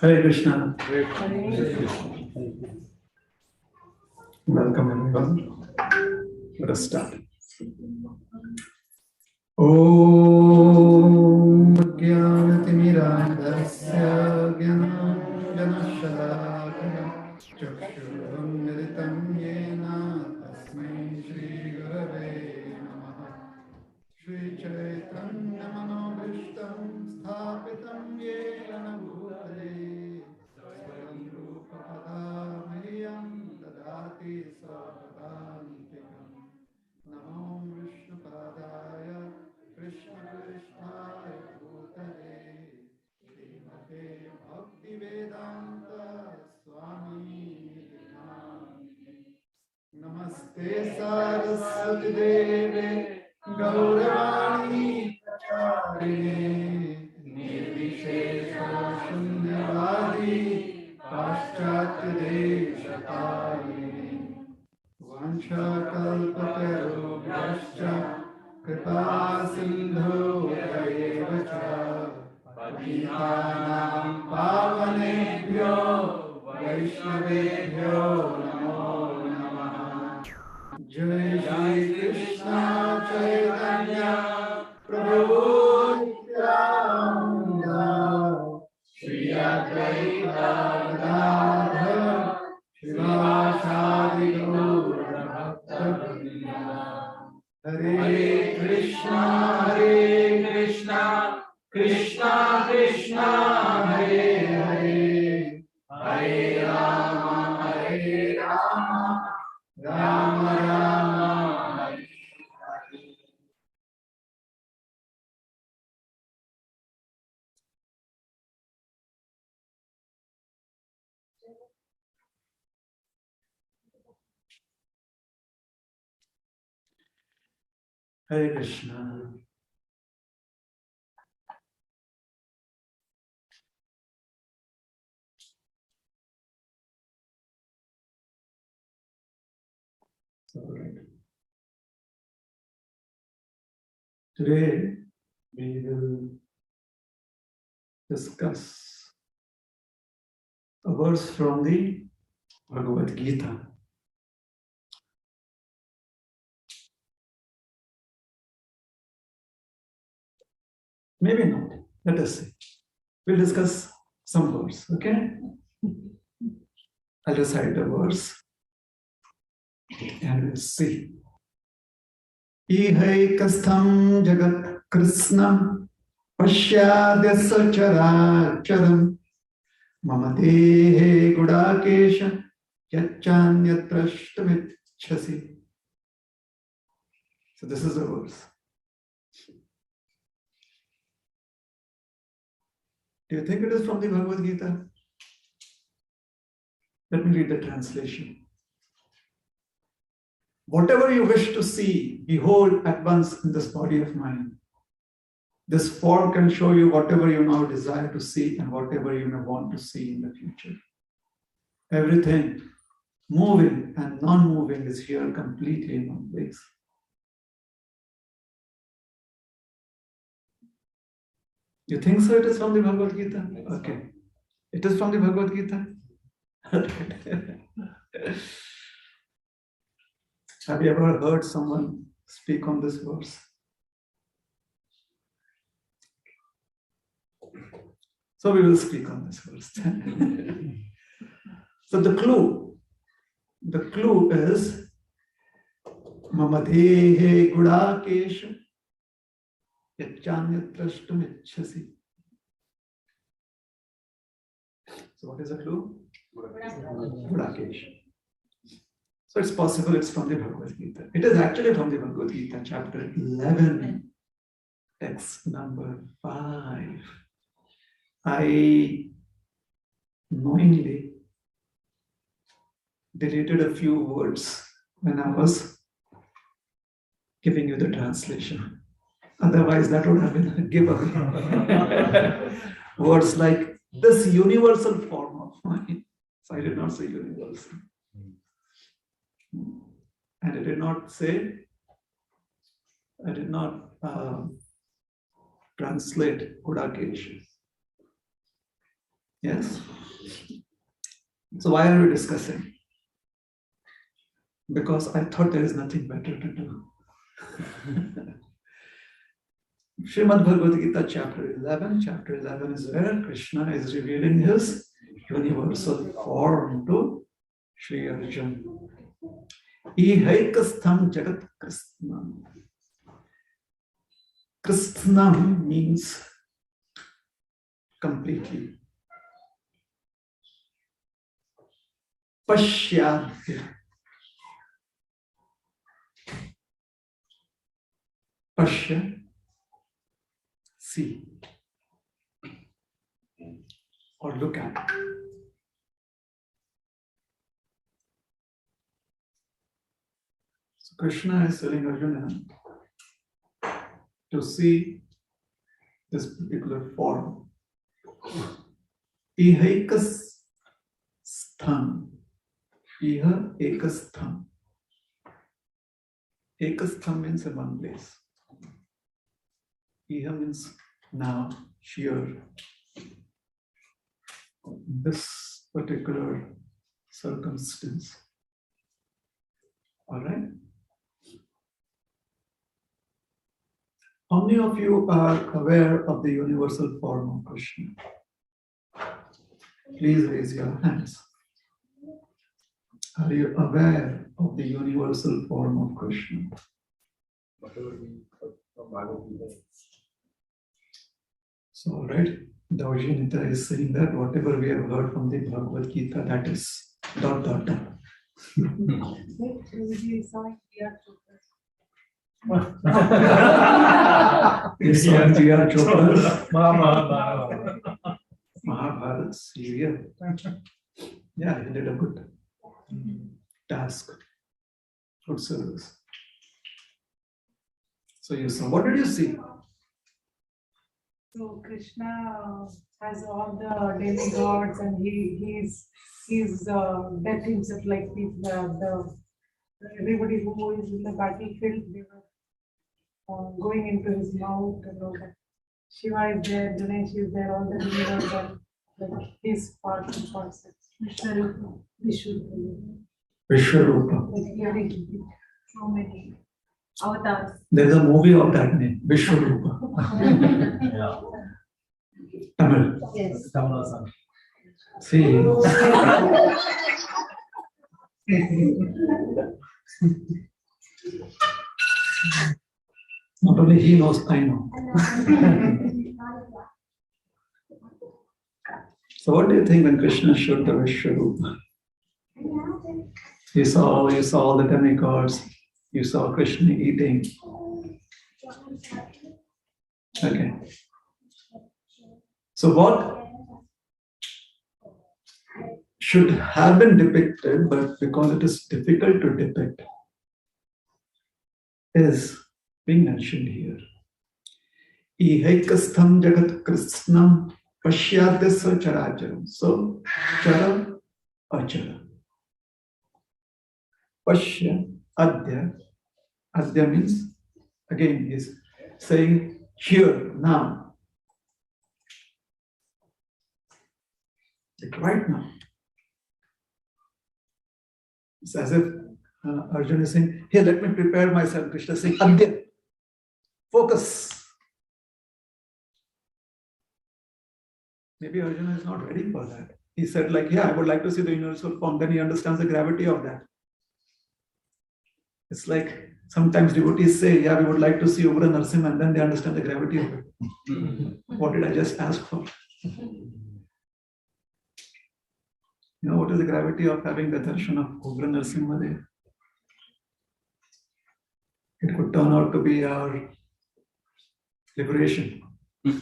Hare Krishna. Welcome everyone. Let us start. Om Jnanatimirandasya Jnanashalakaya Chakshurunmilitam Yena Tasmai Shri Gurave Namaha Shri Chaitanya Manobhishtam Sthapitam Yena Bhutale Swayam Rupa Kadamahiyam Dadati Savadantikam Namo Vishnupadaya Krishna Krishnaya Bhutale Srimate Bhaktivedanta Swami Nidhi Namaste Saraswati Deve Gauravani Pracharine Nirvishesha Shunyavadi Paschatya Deshatarine Vanchakalpatarubhyascha Kripa Sindhu Vacha Patitanam Pavanebhyo Vaishnavebhyo Namo Namaha Jai Jai Krishna Chaitanya Prabhu Nityananda Shri Advaita Gadadhar Shivasadi Gaura Bhakta Hare Krishna Krishna Krishna Hare Hare Hare Rama Rama Rama Hare Hare Hare Krishna. All right. Today we will discuss a verse from the Bhagavad Gita. Maybe not. Let us see. We'll discuss some verse, okay? I'll recite the verse and we'll see. Ihaikastham jagat krishnam pashyadya sacharacharam mamadehe gudakesha yachanyatrashtamicchasi. So this is the verse. Do you think it is from the Bhagavad Gita? Let me read the translation. Whatever you wish to see, behold at once in this body of mine. This form can show you whatever you now desire to see and whatever you may want to see in the future. Everything, moving and non-moving, is here completely in one place. You think so it is from the Bhagavad Gita? Okay. It is from the Bhagavad Gita? Have you ever heard someone speak on this verse? So we will speak on this verse. So the clue is Mamadehe Gudakesha Yachanyatrashtamicchasi. So what is the clue? Gudakesha. So it's possible it's from the Bhagavad Gita. It is actually from the Bhagavad Gita, chapter 11, text number 5. I knowingly deleted a few words when I was giving you the translation. Otherwise, that would have been a giveaway. Words like this universal form of mind. So I did not say universal. And I did not translate Gudakesha. Yes? So why are we discussing? Because I thought there is nothing better to do. Srimad Bhagavad Gita chapter 11. Chapter 11 is where Krishna is revealing his universal form to Sri Arjuna. Ihaikastham Jagat Krishnam. Krishnam means completely. Pashyadya. Pashya, see or look at. So Krishna is telling Arjuna to see this particular form. Ihaikas stham. Iha ekastham. Ekastham means in one place. Iha means now, here. This particular circumstance. All right? How many of you are aware of the universal form of Krishna? Please raise your hands. Are you aware of the universal form of Krishna? So, all right, Daujinita is saying that whatever we have heard from the Bhagavad Gita, that is ... You saw G.R. Chopra's Mahabharata serial. Yeah, he did a good task, good service. So you saw, what did you see? So Krishna has all the demigods, and he's death himself, like everybody who is in the battlefield, they were going into his mouth and all that. Shiva is there, Ganesh is there, all the demigods are like his parts and parts. Vishwarupa. Like so many avatars. There's a movie of that name, Vishwarupa. Yeah. Tamil. Yes. See. Not only he knows, I know. So what do you think when Krishna showed the Vishwarupa? You saw all the demigods, you saw Krishna eating. Okay. So what should have been depicted, but because it is difficult to depict, is being mentioned here. Ihaikastham jagat krishnam pashyadya characharam. So, chara, achara. Pashya, adya. Adya means, again, he's saying here, now. Like right now. It's as if Arjuna is saying, here, let me prepare myself. Krishna is saying, adya. Focus. Maybe Arjuna is not ready for that. He said, like, yeah, I would like to see the universal form. Then he understands the gravity of that. It's like sometimes devotees say, yeah, we would like to see Ugra Narsimha, and then they understand the gravity of it. What did I just ask for? You know what is the gravity of having the darshan of Ugra Narsimha there? It could turn out to be our liberation in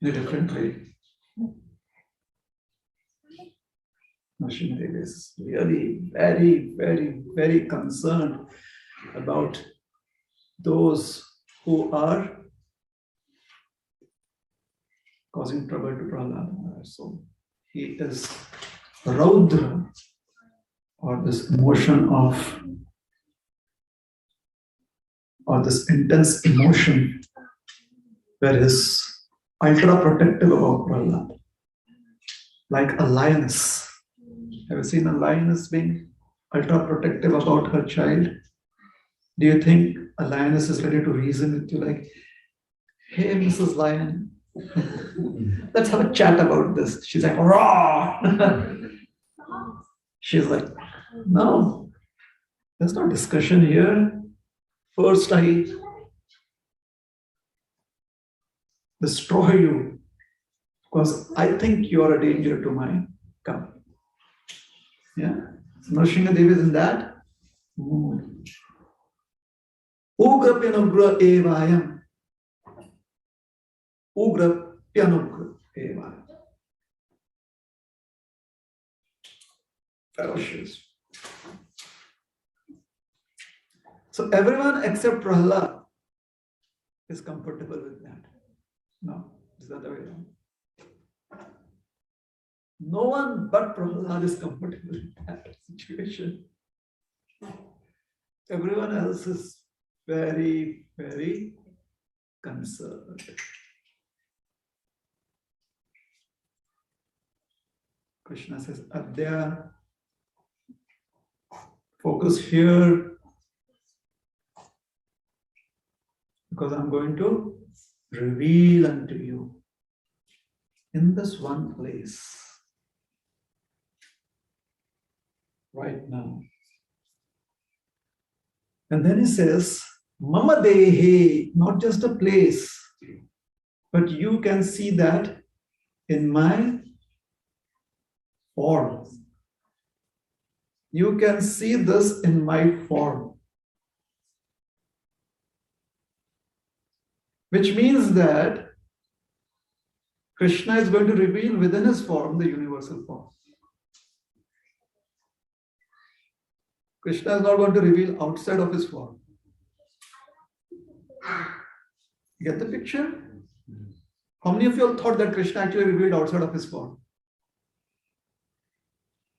a different way. Narasimha is really very, very, very concerned about those who are causing trouble to Prahlada. So he is Raudra, or this emotion of, or this intense emotion where his ultra protective about Prahlad, like a lioness. Have you seen a lioness being ultra protective about her child? Do you think a lioness is ready to reason with you like, hey, Mrs. Lion, let's have a chat about this? She's like, raw. She's like, no, there's no discussion here. First, I destroy you because I think you are a danger to my company. Yeah, Nrsimha Devi is in that mood. Ugra Pyanugra Evayam. Ugra Pyanugra Evayam. Ferocious. So everyone except Prahlad is comfortable with that. No, it's the other way around. No one but Prahlad is comfortable with that situation. Everyone else is very, very concerned. Krishna says, Adya, focus here because I'm going to reveal unto you in this one place right now. And then he says, Mama Dehe, not just a place, but you can see that in my form. You can see this in my form. Which means that Krishna is going to reveal within his form the universal form. Krishna is not going to reveal outside of his form. You get the picture? How many of you all thought that Krishna actually revealed outside of his form?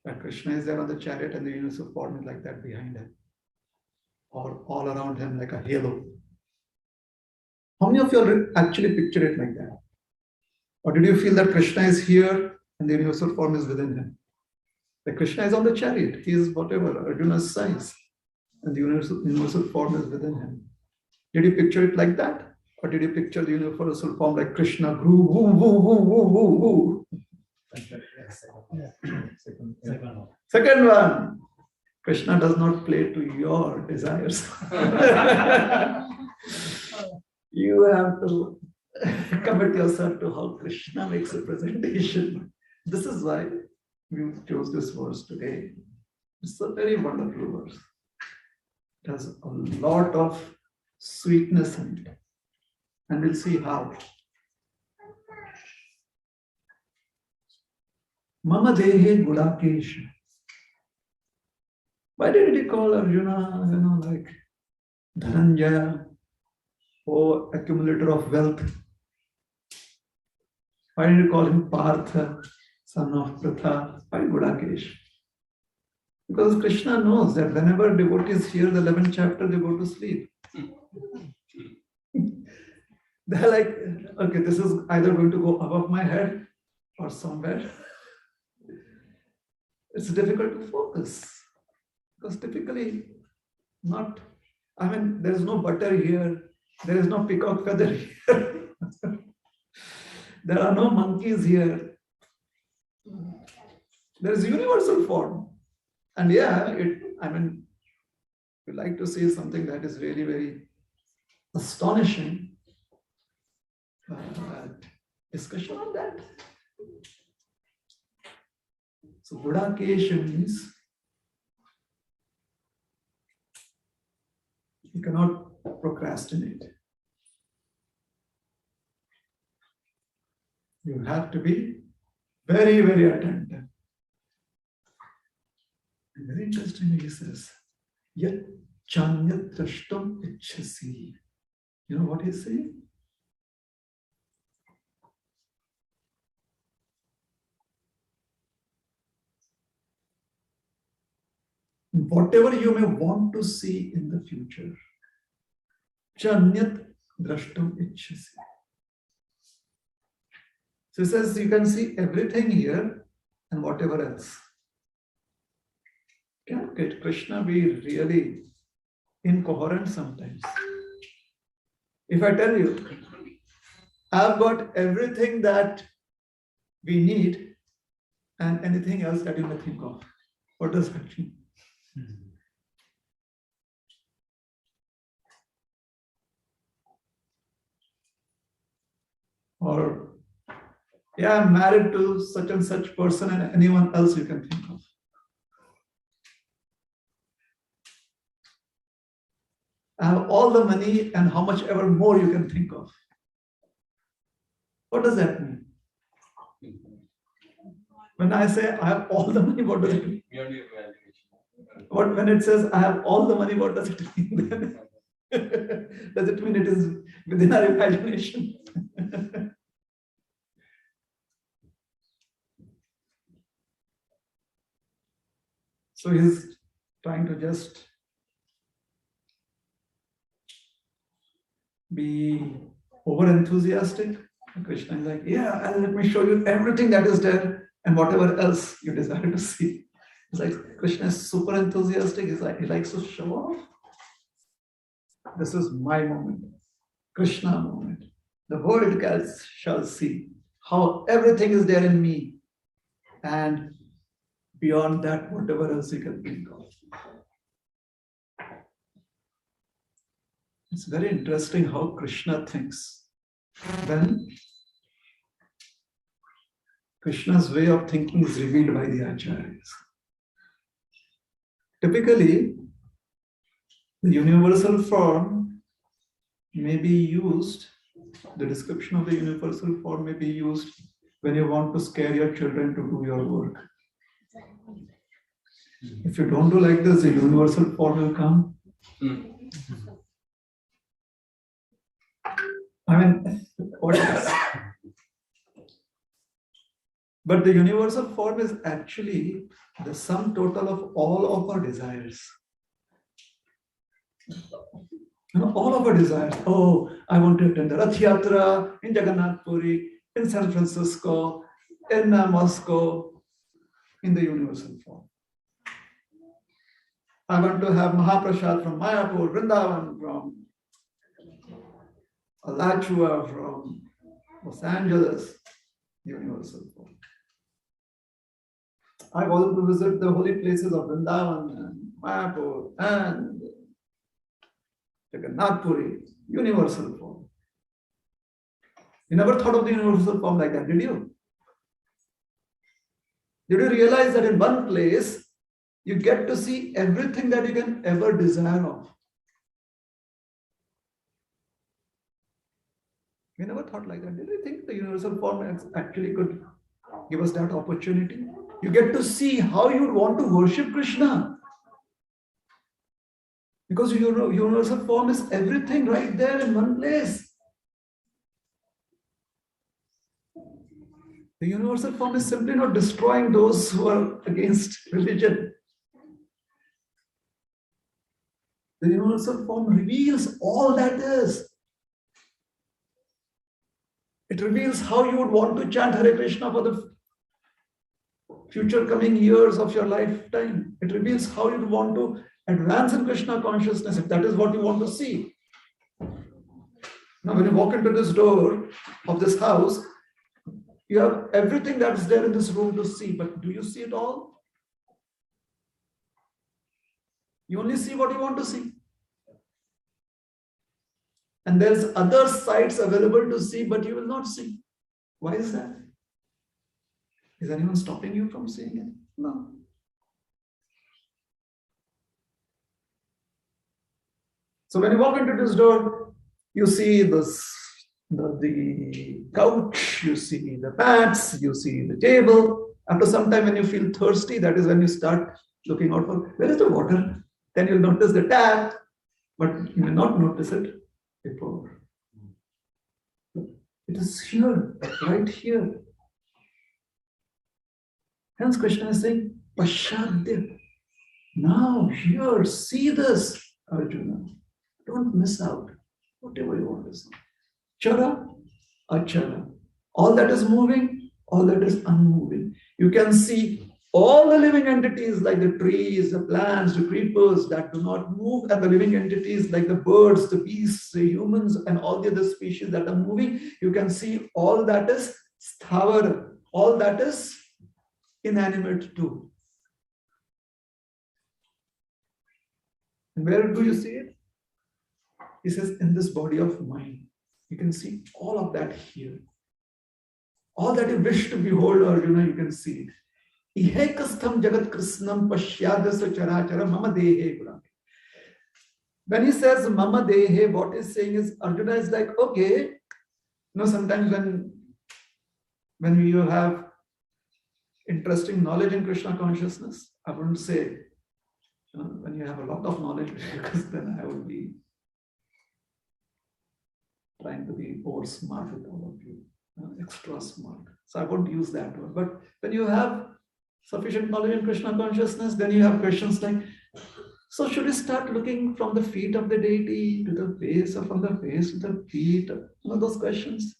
That Krishna is there on the chariot and the universal form is like that behind him. Or all around him like a halo. How many of you all actually picture it like that? Or did you feel that Krishna is here and the universal form is within him? Like Krishna is on the chariot. He is whatever, Arjuna's size. And the universal form is within him. Did you picture it like that? Or did you picture the universal form like Krishna grew, woo, woo, woo, woo, woo, woo? Second one. Krishna does not play to your desires. You have to commit yourself to how Krishna makes a presentation. This is why we chose this verse today. It's a very wonderful verse. It has a lot of sweetness in it. And we'll see how. Mama Dehe Gudakesha. Why did he call Arjuna, like Dhananjaya, oh accumulator of wealth? Why did he call him Partha, son of Pratha? Why Gudakesh? Because Krishna knows that whenever devotees hear the 11th chapter, they go to sleep. They're like, okay, this is either going to go above my head or somewhere. It's difficult to focus. Because typically, there is no butter here, there is no peacock feather here, there are no monkeys here. There is universal form. And yeah, we like to see something that is really very astonishing. Discussion on that. So Gudakesh means you cannot procrastinate. You have to be very, very attentive. And very interestingly, he says, Yat chanyat drashtam ichhasi. You know what he's saying? Whatever you may want to see in the future, chanyat drashtam ichhasi. So he says you can see everything here and whatever else. Can Krishna be really incoherent sometimes? If I tell you, I've got everything that we need and anything else that you may think of, what does that mean? Or, yeah, I'm married to such and such person and anyone else you can think of. I have all the money and how much ever more you can think of. What does that mean? When I say I have all the money, what does it mean? Beyond your evaluation. When it says I have all the money, what does it mean? Does it mean it is within our imagination? So he's trying to just be over enthusiastic. Krishna is like, yeah, and let me show you everything that is there and whatever else you desire to see. It's like Krishna is super enthusiastic. He's like, he likes to show off. This is my moment, Krishna moment. The world shall see how everything is there in me, and beyond that, whatever else you can think of. It's very interesting how Krishna thinks. When Krishna's way of thinking is revealed by the acharyas. Typically, the universal form may be used, the description of the universal form may be used when you want to scare your children to do your work. If you don't do like this, the universal form will come. I mean, what else? But the universal form is actually the sum total of all of our desires. All of our desires. Oh, I want to attend the Rath Yatra in Jagannath Puri, in San Francisco, in Moscow, in the universal form. I want to have Mahaprasad from Mayapur, Vrindavan, from Alachua, from Los Angeles, universal form. I want to visit the holy places of Vrindavan and Mayapur and Jagannath Puri, universal form. You never thought of the universal form like that, did you? Did you realize that in one place, you get to see everything that you can ever desire of? We never thought like that. Did you think the universal form actually could give us that opportunity? You get to see how you would want to worship Krishna. Because universal form is everything right there in one place. The universal form is simply not destroying those who are against religion. The universal form reveals all that is. It reveals how you would want to chant Hare Krishna for the future coming years of your lifetime. It reveals how you would want to advance in Krishna consciousness, if that is what you want to see. Now, when you walk into this door of this house, you have everything that's there in this room to see, but do you see it all? You only see what you want to see. And there's other sights available to see, but you will not see. Why is that? Is anyone stopping you from seeing it? No. So when you walk into this door, you see the couch, you see the mats, you see the table. After some time, when you feel thirsty, that is when you start looking out for where is the water. Then you'll notice the tap, but you may not notice it before. It is here, right here. Hence Krishna is saying, Pashadya. Now, here, see this, Arjuna. Don't miss out whatever you want to see. Chara, achara. All that is moving, all that is unmoving. You can see all the living entities like the trees, the plants, the creepers that do not move, and the living entities like the birds, the beasts, the humans, and all the other species that are moving. You can see all that is sthavara, all that is inanimate too. And where do you see it? He says, in this body of mine. You can see all of that here. All that you wish to behold, Arjuna, you can see it. Ihekastham jagat krishnam pashyadasa charachara mama dehe gurame. When he says mama dehe, what he's saying is, Arjuna is like, okay, sometimes when you have interesting knowledge in Krishna consciousness, I wouldn't say when you have a lot of knowledge, because then I would be trying to be over smart with all of you, extra smart. So I won't use that word. But when you have sufficient knowledge in Krishna consciousness, then you have questions like, so should we start looking from the feet of the deity to the face, or from the face to the feet? Those questions.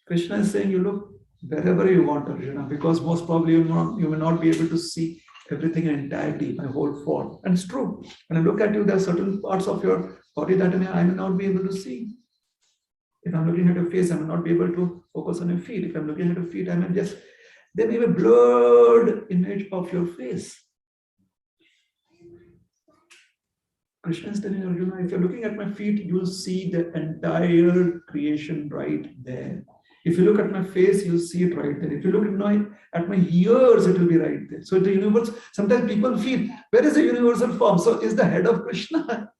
Krishna is saying, you look wherever you want, Arjuna, because most probably you may not be able to see everything in entirety, my whole form. And it's true. When I look at you, there are certain parts of your body that I may not be able to see. If I'm looking at your face, I may not be able to focus on your feet. If I'm looking at your feet, there may be a blurred image of your face. Krishna is telling Arjuna, if you're looking at my feet, you'll see the entire creation right there. If you look at my face, you'll see it right there. If you look at my ears, it will be right there. So the universe, sometimes people feel, where is the universal form? So is the head of Krishna?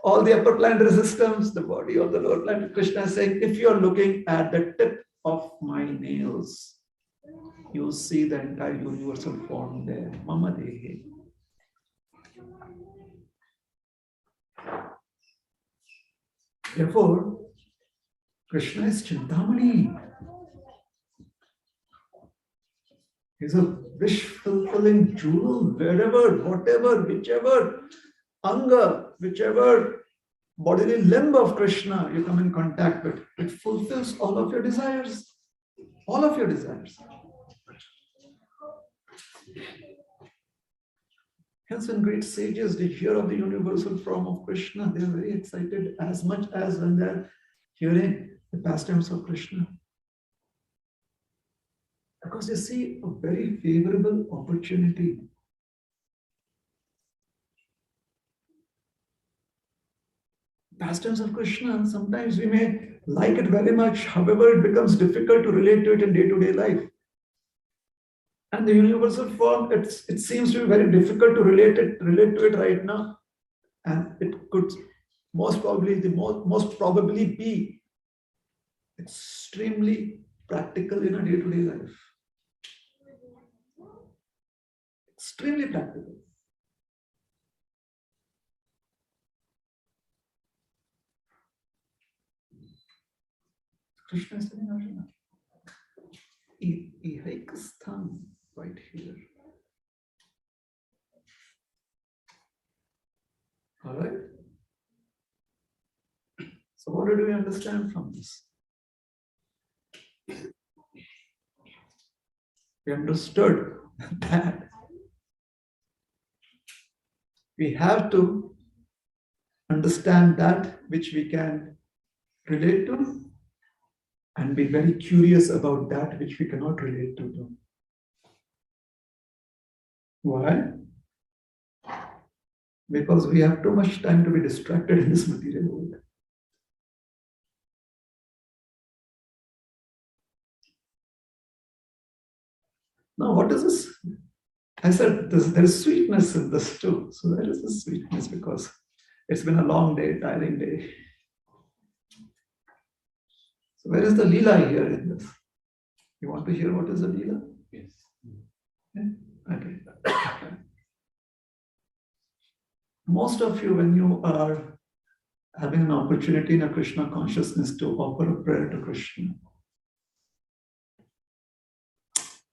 All the upper planetary systems, the body of the lower planet, Krishna is saying, if you're looking at the tip of my nails, you'll see the entire universal form there. Mama Dehe. Therefore, Krishna is Chintamani. He's a wish-fulfilling jewel, wherever, whatever, whichever anga, whichever bodily limb of Krishna you come in contact with, it fulfills all of your desires. All of your desires. Hence, when great sages, they hear of the universal form of Krishna, they are very excited as much as when they're hearing the pastimes of Krishna. Because they see a very favorable opportunity. Pastimes of Krishna, sometimes we may like it very much, however, it becomes difficult to relate to it in day-to-day life. And the universal form, it seems to be very difficult to relate to it right now. And it could most probably be extremely practical in a day-to-day life. Extremely practical. Krishna is telling Arjuna, Ihekastham, right here. All right? So what did we understand from this? We understood that we have to understand that which we can relate to and be very curious about that which we cannot relate to. Why? Because we have too much time to be distracted in this material world. Now, what is this? I said there is sweetness in this too. So there is this sweetness because it's been a long day, tiring day. So where is the Leela here in this? You want to hear what is the Leela? Yes. Yeah? Okay. Most of you, when you are having an opportunity in a Krishna consciousness to offer a prayer to Krishna,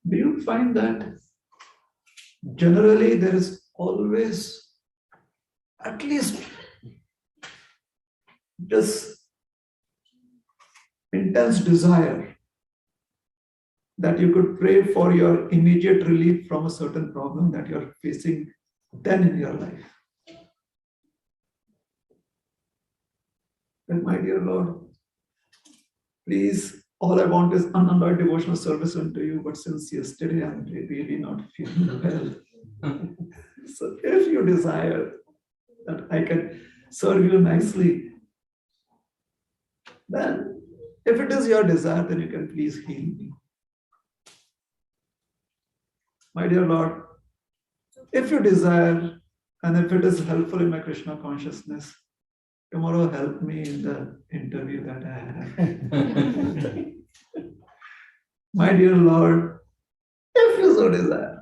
do you find that generally there is always at least this intelligence intense desire that you could pray for your immediate relief from a certain problem that you're facing then in your life. And my dear Lord, please, all I want is unalloyed devotional service unto you, but since yesterday I'm really not feeling well. So if you desire that I can serve you nicely, then if it is your desire, then you can please heal me. My dear Lord, if you desire, and if it is helpful in my Krishna consciousness, tomorrow help me in the interview that I have. My dear Lord, if you so desire,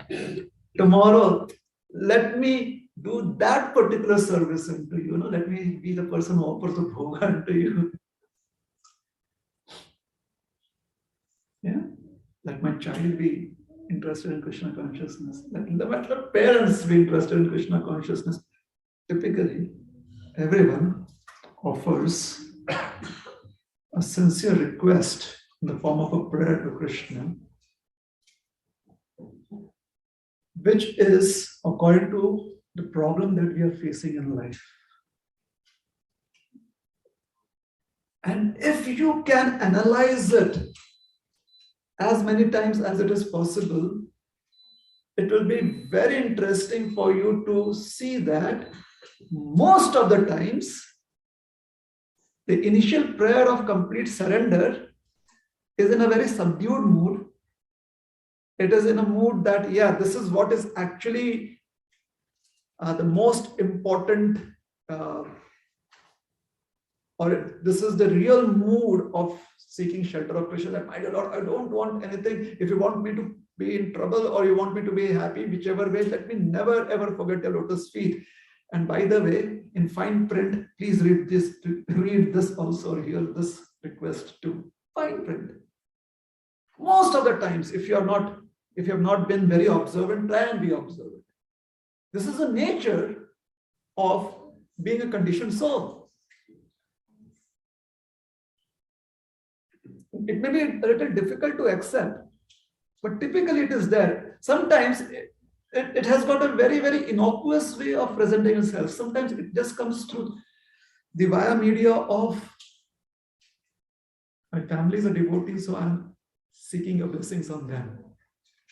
tomorrow let me do that particular service unto you. Let me be the person who offers the bhoga unto you. Yeah, let my child be interested in Krishna consciousness. Let the parents be interested in Krishna consciousness. Typically, everyone offers a sincere request in the form of a prayer to Krishna, which is according to the problem that we are facing in life. And if you can analyze it as many times as it is possible, it will be very interesting for you to see that most of the times, the initial prayer of complete surrender is in a very subdued mood. It is in a mood that, yeah, this is what is actually the most important, or this is the real mood of seeking shelter of Krishna. That, my dear Lord, I don't want anything. If you want me to be in trouble or you want me to be happy, whichever way, let me never ever forget your lotus feet. And by the way, in fine print, please read this also, or hear this request too. Fine print. Most of the times, if you have not been very observant, try and be observant. This is the nature of being a conditioned soul. It may be a little difficult to accept, but typically it is there. Sometimes it has got a very, very innocuous way of presenting itself. Sometimes it just comes through the via media of my family is a devotee, so I'm seeking your blessings on them.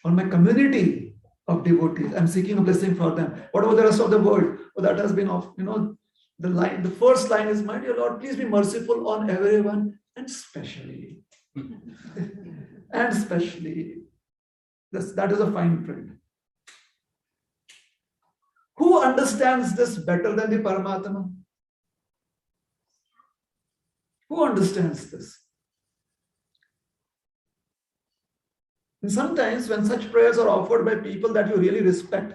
On my community of devotees, I'm seeking a blessing for them. What about the rest of the world? Well, that has been off. The first line is, my dear Lord, please be merciful on everyone, and especially. And especially. That is a fine print. Who understands this better than the Paramatma? Who understands this? And sometimes when such prayers are offered by people that you really respect,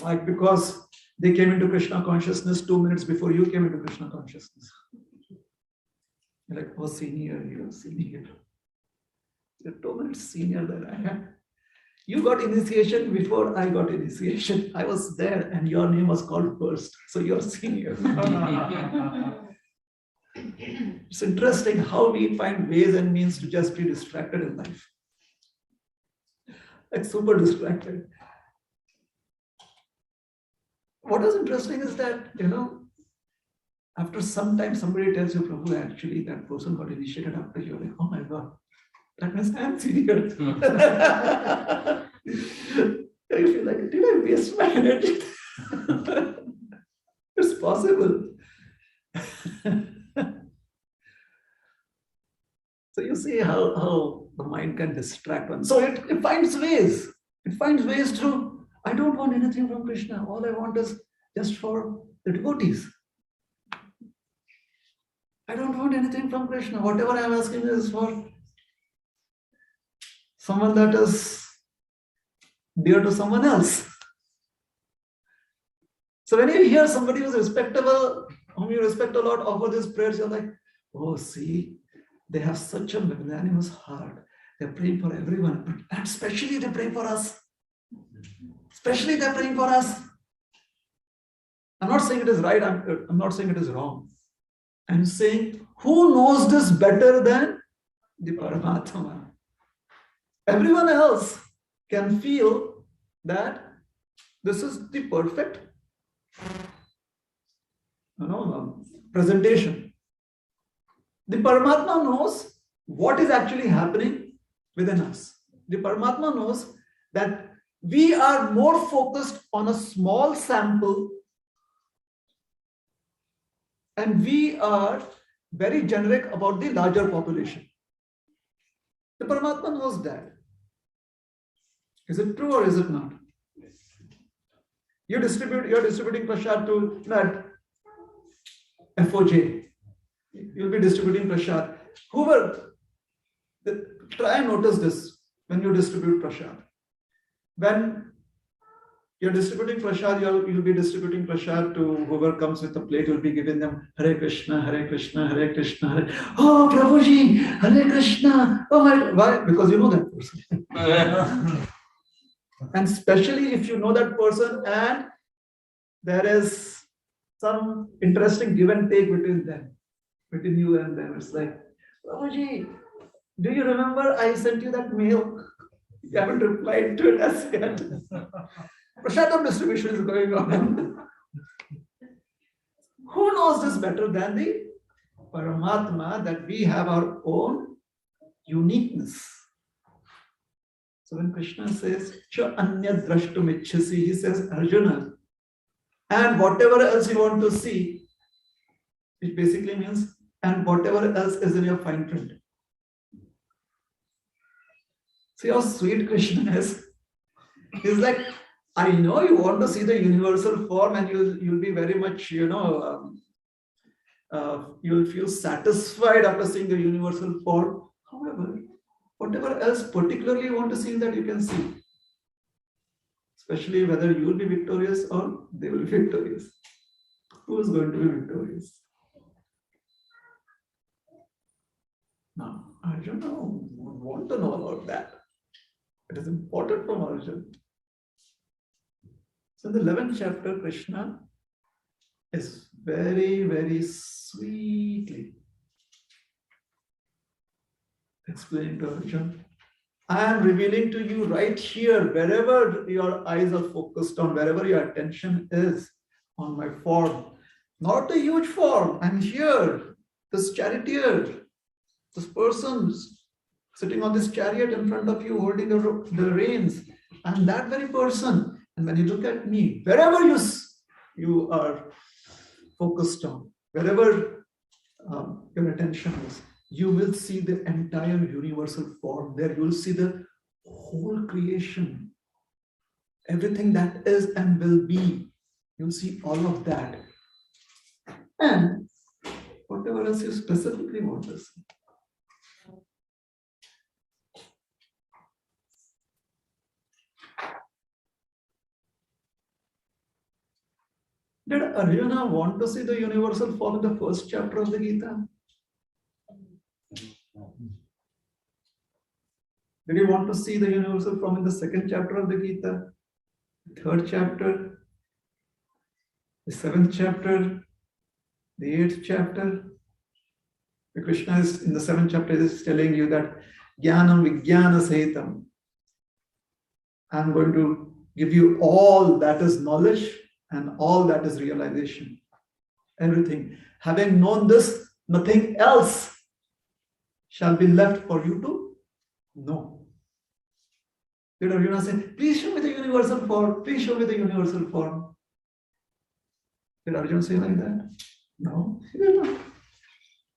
like because they came into Krishna consciousness 2 minutes before you came into Krishna consciousness. You're like, oh, senior, you're senior. You're 2 minutes senior than I am. You got initiation before I got initiation. I was there and your name was called first. So you're senior. It's interesting how we find ways and means to just be distracted in life. Like super distracted. What is interesting is that, after some time somebody tells you, Prabhu, actually that person got initiated after you. Like, oh my God, that means I'm senior. You feel like, did I waste my energy? It's possible. So you see how the mind can distract one. So it finds ways. It finds ways to, I don't want anything from Krishna. All I want is just for the devotees. I don't want anything from Krishna. Whatever I'm asking is for someone that is dear to someone else. So when you hear somebody who's respectable, whom you respect a lot, offer these prayers, you're like, oh, see, they have such a magnanimous heart. They're praying for everyone, and especially they pray for us. Especially they're praying for us. I'm not saying it is right. I'm not saying it is wrong. and saying, who knows this better than the Paramatma? Everyone else can feel that this is the perfect presentation. The Paramatma knows what is actually happening within us. The Paramatma knows that we are more focused on a small sample and we are very generic about the larger population. The Paramatma knows that. Is it true or is it not? You're distributing prasad to that FOJ. You'll be distributing prasad. Try and notice this when you distribute prasad. When you're distributing prasad, you'll be distributing prasad to whoever comes with a plate. You'll be giving them Hare Krishna, Hare Krishna, Hare Krishna. Oh, Prabhuji, Hare Krishna. Oh my, why? Because you know that person. And especially if you know that person and there is some interesting give and take between you and them. It's like, Prabhuji, do you remember I sent you that mail? You haven't replied to it as yet. Prasadam distribution is going on. Who knows this better than the Paramatma, that we have our own uniqueness? So when Krishna says, Cha anya drashtum ichchasi, he says, Arjuna, and whatever else you want to see, which basically means, and whatever else is in your fine print. See how sweet Krishna is. He's like, I know you want to see the universal form and you'll be very much, you'll feel satisfied after seeing the universal form. However, whatever else particularly you want to see, that you can see. Especially whether you will be victorious or they will be victorious. Who is going to be victorious? Now, Arjuna would want to know about that. It is important for Arjuna. So in the 11th chapter, Krishna is very, very sweetly explaining to Arjuna, I am revealing to you right here, wherever your eyes are focused on, wherever your attention is on my form. Not a huge form. I'm here. This charioteer, this person sitting on this chariot in front of you, holding the reins. I'm that very person. And when you look at me, wherever you are focused on, wherever your attention is, you will see the entire universal form. There you will see the whole creation, everything that is and will be. You'll see all of that. And whatever else you specifically want to see. Did Arjuna want to see the universal form in the first chapter of the Gita? Did he want to see the universal form in the second chapter of the Gita? The third chapter? The seventh chapter? The eighth chapter? The Krishna is in the seventh chapter is telling you that Jnanam Vijnana Sahitam. I'm going to give you all that is knowledge and all that is realization. Everything. Having known this, nothing else shall be left for you to know. Did Arjuna say, please show me the universal form, please show me the universal form? Did Arjuna say like that? No, he did not.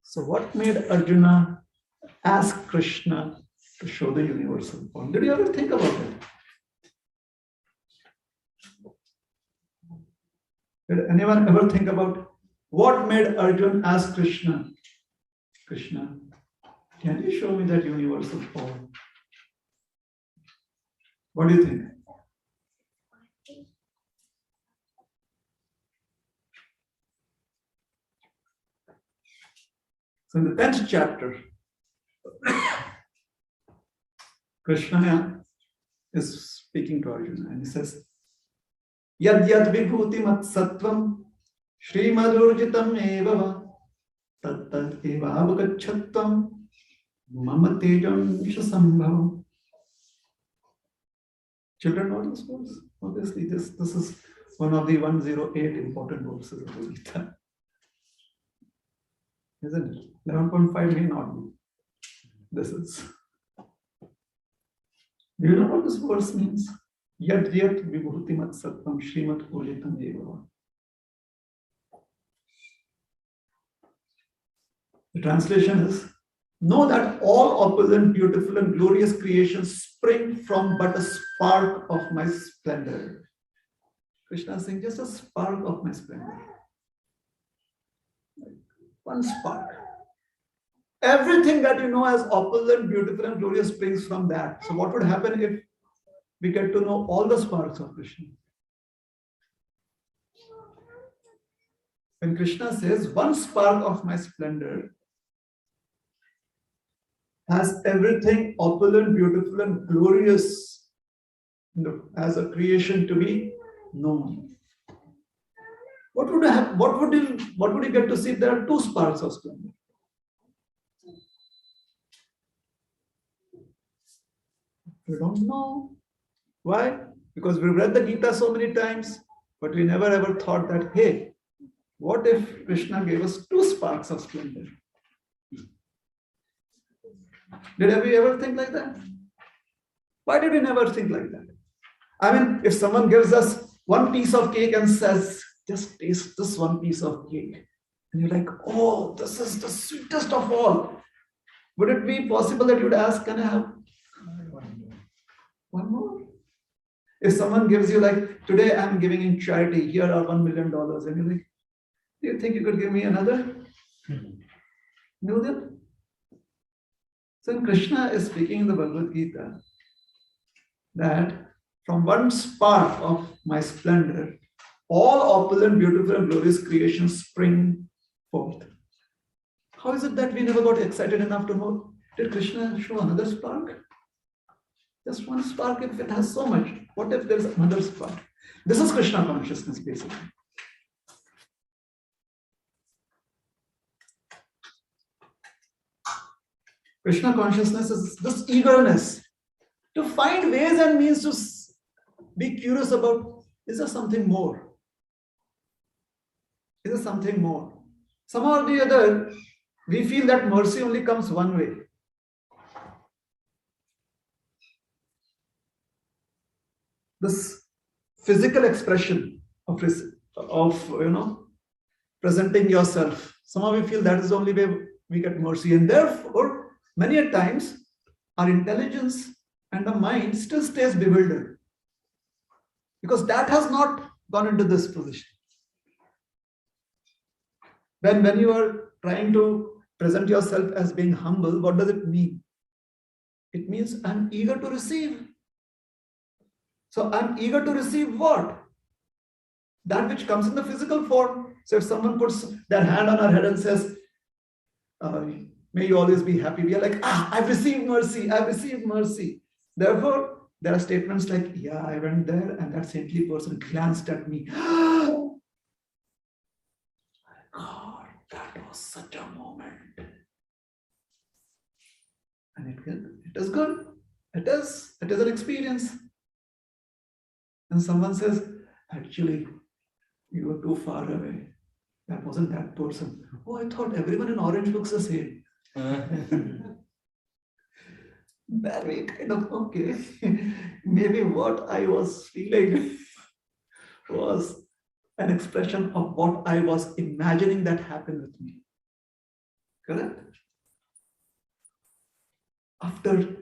So what made Arjuna ask Krishna to show the universal form? Did you ever think about it? Did anyone ever think about what made Arjuna ask Krishna, Krishna, can you show me that universal form? What do you think? So in the 10th chapter, Krishna is speaking to Arjuna and he says, Yad yad vibhuti mat sattvam Srimadurjitam eva Tattat evavagachattam mama tejam sambhavam. Children know this verse? Obviously, this is one of the 108 important verses of the Gita. Isn't it? 11.5 may not be. This is. Do you know what this verse means? Yat vibhutimat sattvam shrimat ulitam eva. The translation is, know that all opulent, beautiful, and glorious creations spring from but a spark of my splendor. Krishna is saying, just a spark of my splendor. One spark. Everything that you know as opulent, beautiful, and glorious springs from that. So what would happen if we get to know all the sparks of Krishna? When Krishna says, one spark of my splendor has everything opulent, beautiful, and glorious as a creation to be known. What would happen? What would you get to see if there are two sparks of splendor? We don't know. Why? Because we've read the Gita so many times, but we never ever thought that, hey, what if Krishna gave us two sparks of splendor? Did we ever think like that? Why did we never think like that? I mean, if someone gives us one piece of cake and says, just taste this one piece of cake, and you're like, oh, this is the sweetest of all, would it be possible that you would ask, can I have one more? If someone gives you like, today I'm giving in charity, here are $1 million, and you're like, do you think you could give me another? No, then. So Krishna is speaking in the Bhagavad Gita that from one spark of my splendor, all opulent, beautiful, and glorious creations spring forth. How is it that we never got excited enough to know? Did Krishna show another spark? Just one spark, if it has so much. What if there's another spark? This is Krishna consciousness, basically. Krishna consciousness is this eagerness to find ways and means to be curious about, is there something more? Is there something more? Somehow or the other, we feel that mercy only comes one way. This physical expression of presenting yourself. Somehow we feel that is the only way we get mercy, and therefore many a times our intelligence and the mind still stays bewildered because that has not gone into this position. When you are trying to present yourself as being humble, what does it mean? It means I'm eager to receive. So I'm eager to receive what? That which comes in the physical form. So if someone puts their hand on our head and says, may you always be happy, we are like, I've received mercy, I've received mercy. Therefore, there are statements like, yeah, I went there and that saintly person glanced at me. God, that was such a moment. And it is good. It is an experience. And someone says, actually, you were too far away. That wasn't that person. Oh, I thought everyone in orange looks the same. That way, kind of, okay. Maybe what I was feeling was an expression of what I was imagining that happened with me. Correct? After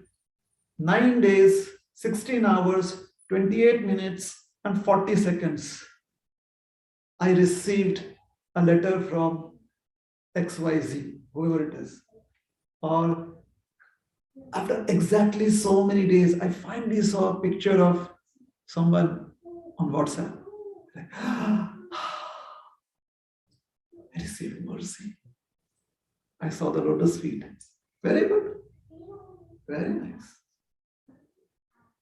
9 days, 16 hours, 28 minutes, and 40 seconds, I received a letter from XYZ, whoever it is. Or after exactly so many days, I finally saw a picture of someone on WhatsApp. Like, I received mercy. I saw the lotus feet. Very good. Very nice.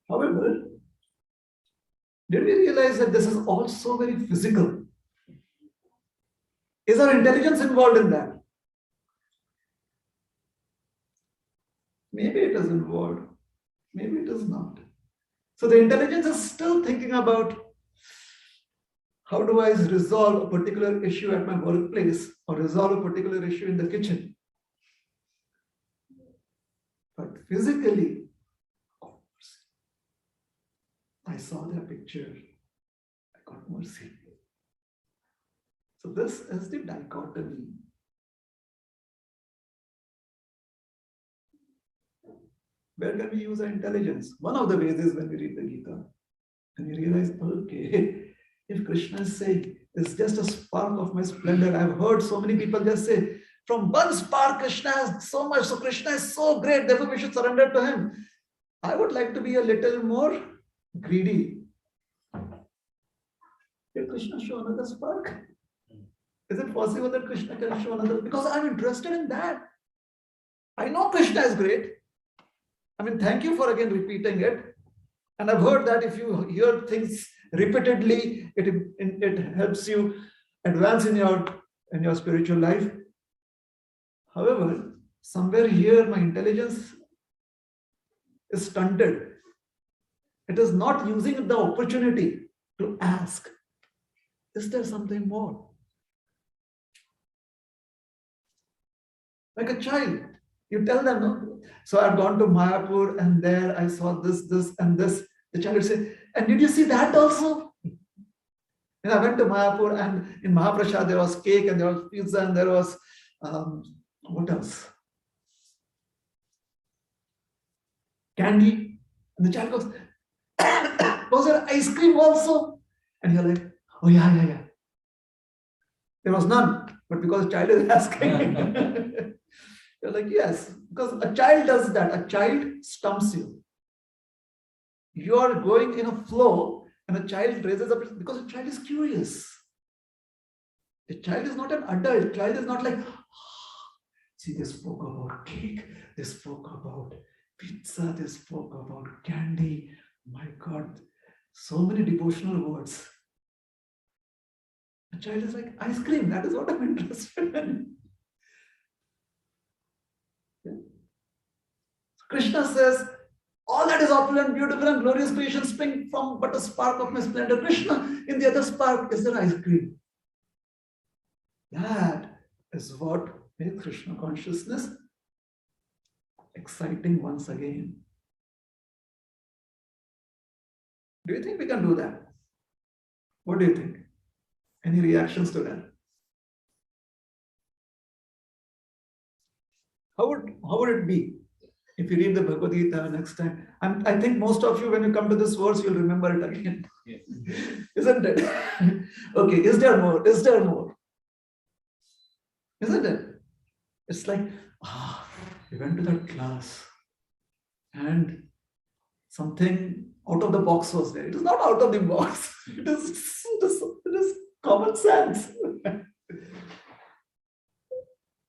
However, did we realize that this is also very physical? Is our intelligence involved in that? it is involved, maybe it is not. So the intelligence is still thinking about how do I resolve a particular issue at my workplace or resolve a particular issue in the kitchen. But physically, I saw their picture, I got mercy. So this is the dichotomy. Where can we use our intelligence? One of the ways is when we read the Gita and we realize, okay, if Krishna is saying, it's just a spark of my splendor. I've heard so many people just say, from one spark, Krishna has so much. So Krishna is so great, therefore we should surrender to him. I would like to be a little more greedy. Can Krishna show another spark? Is it possible that Krishna can show another? Because I'm interested in that. I know Krishna is great. I mean, thank you for again repeating it. And I've heard that if you hear things repeatedly, it helps you advance in your spiritual life. However, somewhere here my intelligence is stunted. It is not using the opportunity to ask, is there something more? Like a child, you tell them, no? So I've gone to Mayapur and there I saw this, and this. The child would say, and did you see that also? And I went to Mayapur and in Mahaprasad there was cake and there was pizza and there was, what else? Candy. And the child goes, was there ice cream also? And you're like, oh yeah. There was none, but because the child is asking, you're like, yes, because a child does that. A child stumps you. You are going in a flow and a child raises up because a child is curious. A child is not an adult. Child is not like, see, they spoke about cake, they spoke about pizza, they spoke about candy. My God, so many devotional words. A child is like, ice cream, that is what I'm interested in. Yeah. So Krishna says, all that is opulent, beautiful, and glorious creation spring from but a spark of my splendor. Krishna, in the other spark, is there ice cream? That is what makes Krishna consciousness exciting once again. Do you think we can do that? What do you think? Any reactions to that? How would it be if you read the Bhagavad Gita next time? I think most of you, when you come to this verse, you'll remember it again. Yes. Isn't it? Okay, is there more? Is there more? Isn't it? It's like, we went to that class and something out of the box was there. It is not out of the box. It is common sense.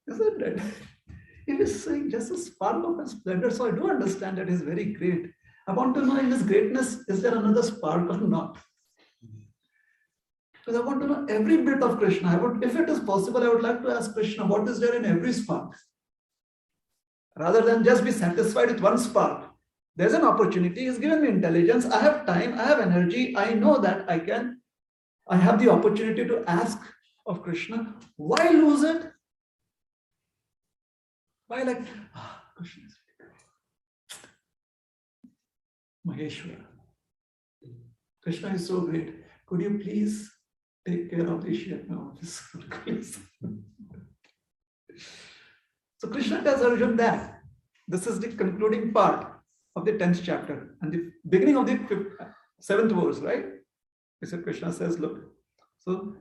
Isn't it? He is saying just a spark of his splendor. So I do understand that he is very great. I want to know in his greatness, is there another spark or not? Because I want to know every bit of Krishna. If it is possible, I would like to ask Krishna, what is there in every spark? Rather than just be satisfied with one spark. There's an opportunity. He's given me intelligence. I have time. I have energy. I know that I have the opportunity to ask of Krishna. Why lose it? Why like, Krishna is Maheshwara. Krishna is so great. Could you please take care of the issue at my office? So Krishna tells Arjuna that. This is the concluding part of the 10th chapter and the beginning of the 7th verse, right? Krishna says, look, so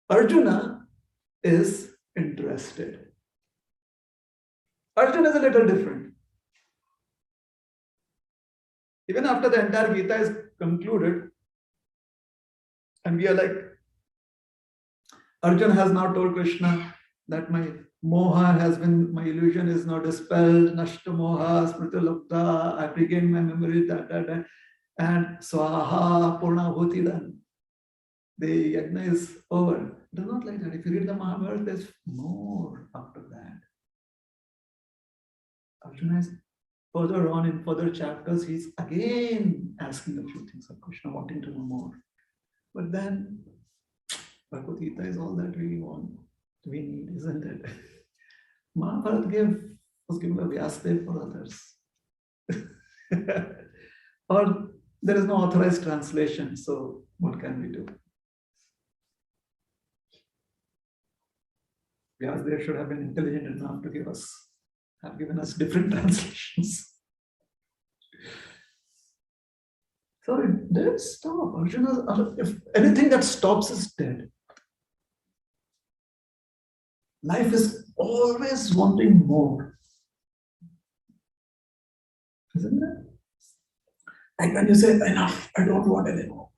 Arjuna is interested. Arjuna is a little different. Even after the entire Gita is concluded, and we are like, Arjuna has now told Krishna that my illusion is now dispelled, nashta moha, smriti lupta, I regain my memory, and swaha, purna bhuti done. The yajna is over. It is not like that. If you read the Mahabharata, there's more after that. Arjuna is further on in further chapters, he's again asking a few things of Krishna, wanting to know more. But then Bhagavad Gita is all that we want, we need, isn't it? Mahabharata was given by Vyasadeva for others. Or there is no authorized translation, so what can we do? Vyasadeva should have been intelligent enough to have given us different translations. So it did stop. Arjuna, if anything that stops is dead. Life is always wanting more. Isn't it? Like when you say, enough, I don't want anymore.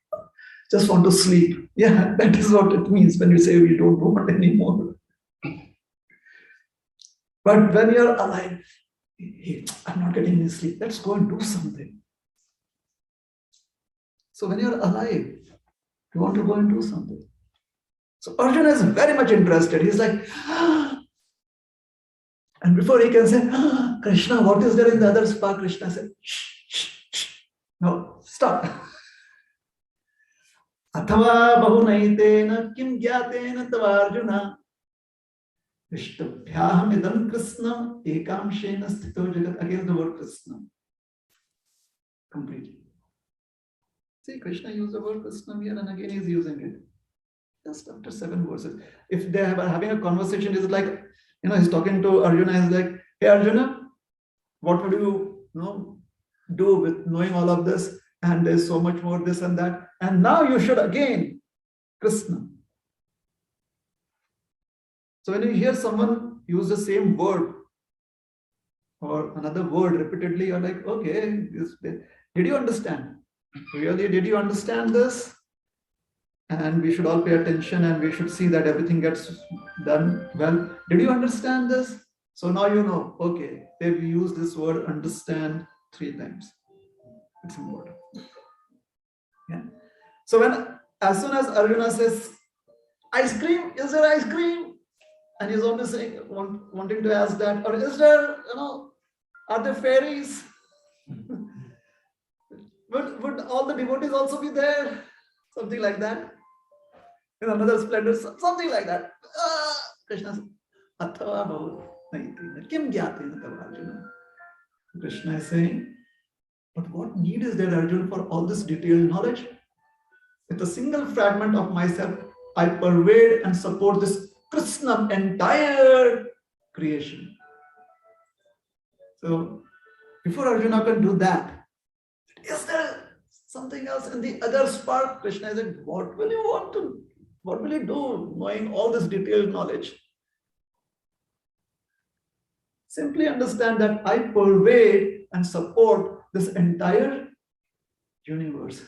Just want to sleep. Yeah, that is what it means when you say we don't want anymore. But when you're alive, hey, I'm not getting any sleep. Let's go and do something. So when you're alive, you want to go and do something. So Arjuna is very much interested. He's like, and before he can say, Krishna, what is there in the other spark? Krishna said, shh, shh, shh. No, stop. Athava bahunaitena kim gyatena tava Arjuna Ishtabhyaham idam Krishna ekamshena sthito jagat. Again the word Krishna. Completely. See, Krishna used the word Krishna here and again he's using it. Just after 7 verses. If they are having a conversation, it's like, he's talking to Arjuna, he's like, hey Arjuna, what would you, do with knowing all of this? And there's so much more this and that. And now you should again, Krishna. So when you hear someone use the same word or another word repeatedly, you're like, okay, did you understand? Really, did you understand this? And we should all pay attention and we should see that everything gets done well. Did you understand this? So now you know, okay, they've used this word understand 3 times. It's important. Yeah. So as soon as Arjuna says, ice cream, is there ice cream? And he's only saying, wanting to ask that, or is there, are there fairies? Would all the devotees also be there? Something like that. In another splendor, something like that. Krishna says, Athava bahunaitena kim gyatena tava Arjuna. Krishna is saying, but what need is there, Arjuna, for all this detailed knowledge? With a single fragment of myself, I pervade and support this Krishna entire creation. So, before Arjuna can do that, is there something else in the other spark? Krishna said, what will you do knowing all this detailed knowledge? Simply understand that I pervade and support this entire universe.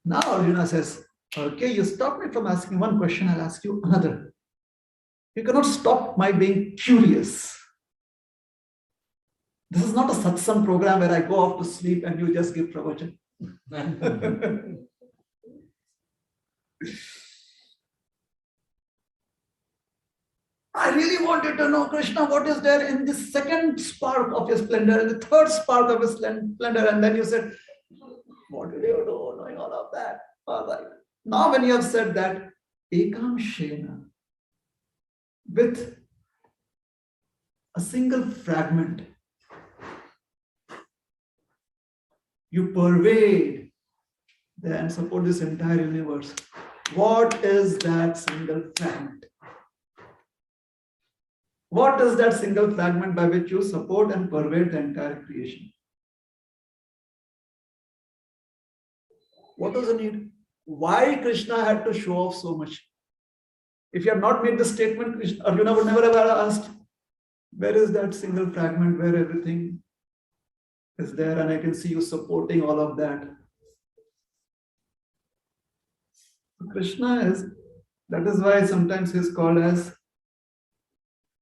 Now Arjuna says, okay, you stopped me from asking one question, I'll ask you another. You cannot stop my being curious. This is not a satsang program where I go off to sleep and you just give pravachan. I really wanted to know, Krishna, what is there in the second spark of your splendor and the third spark of your splendor? And then you said, what did you do knowing all of that? All right. Now when you have said that, Ekam Shena, with a single fragment, you pervade and support this entire universe. What is that single fragment? What is that single fragment by which you support and pervade the entire creation? What was the need? Why Krishna had to show off so much? If you have not made the statement, Arjuna would never have asked, where is that single fragment where everything is there and I can see you supporting all of that? Krishna that is why sometimes he is called as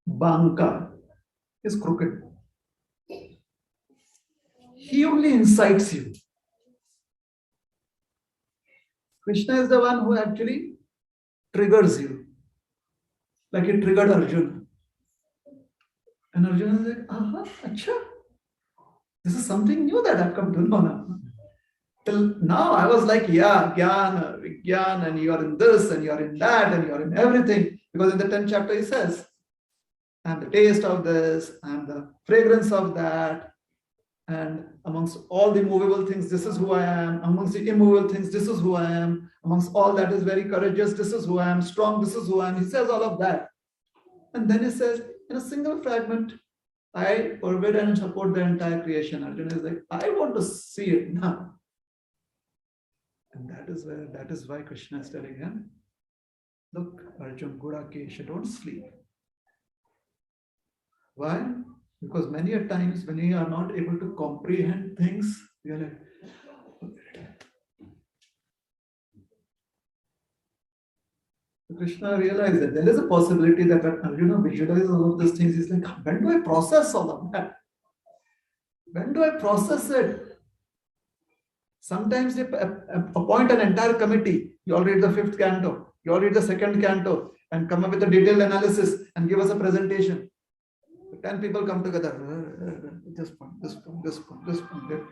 Banka, is crooked. He only incites you. Krishna is the one who actually triggers you. Like he triggered Arjuna. And Arjuna is like, aha, acha. This is something new that I've come to know now. Till now, I was like, yeah, Gyan, Vigyan, and you are in this, and you are in that, and you are in everything. Because in the 10th chapter, he says, and the taste of this, and the fragrance of that, and amongst all the movable things, this is who I am. Amongst the immovable things, this is who I am. Amongst all that is very courageous, this is who I am. Strong, this is who I am. He says all of that. And then he says, in a single fragment, I pervade and support the entire creation. Arjuna is like, I want to see it now. And that is why Krishna is telling him, look, Arjuna, Gudakesha, don't sleep. Why? Because many a times when we are not able to comprehend things, we are like, Krishna realized that there is a possibility that Arjuna visualizes all of these things. He's like, when do I process all of that? When do I process it? Sometimes they appoint an entire committee. You all read the 5th canto, you all read the 2nd canto, and come up with a detailed analysis and give us a presentation. 10 people come together. This point, this point, this point, this point.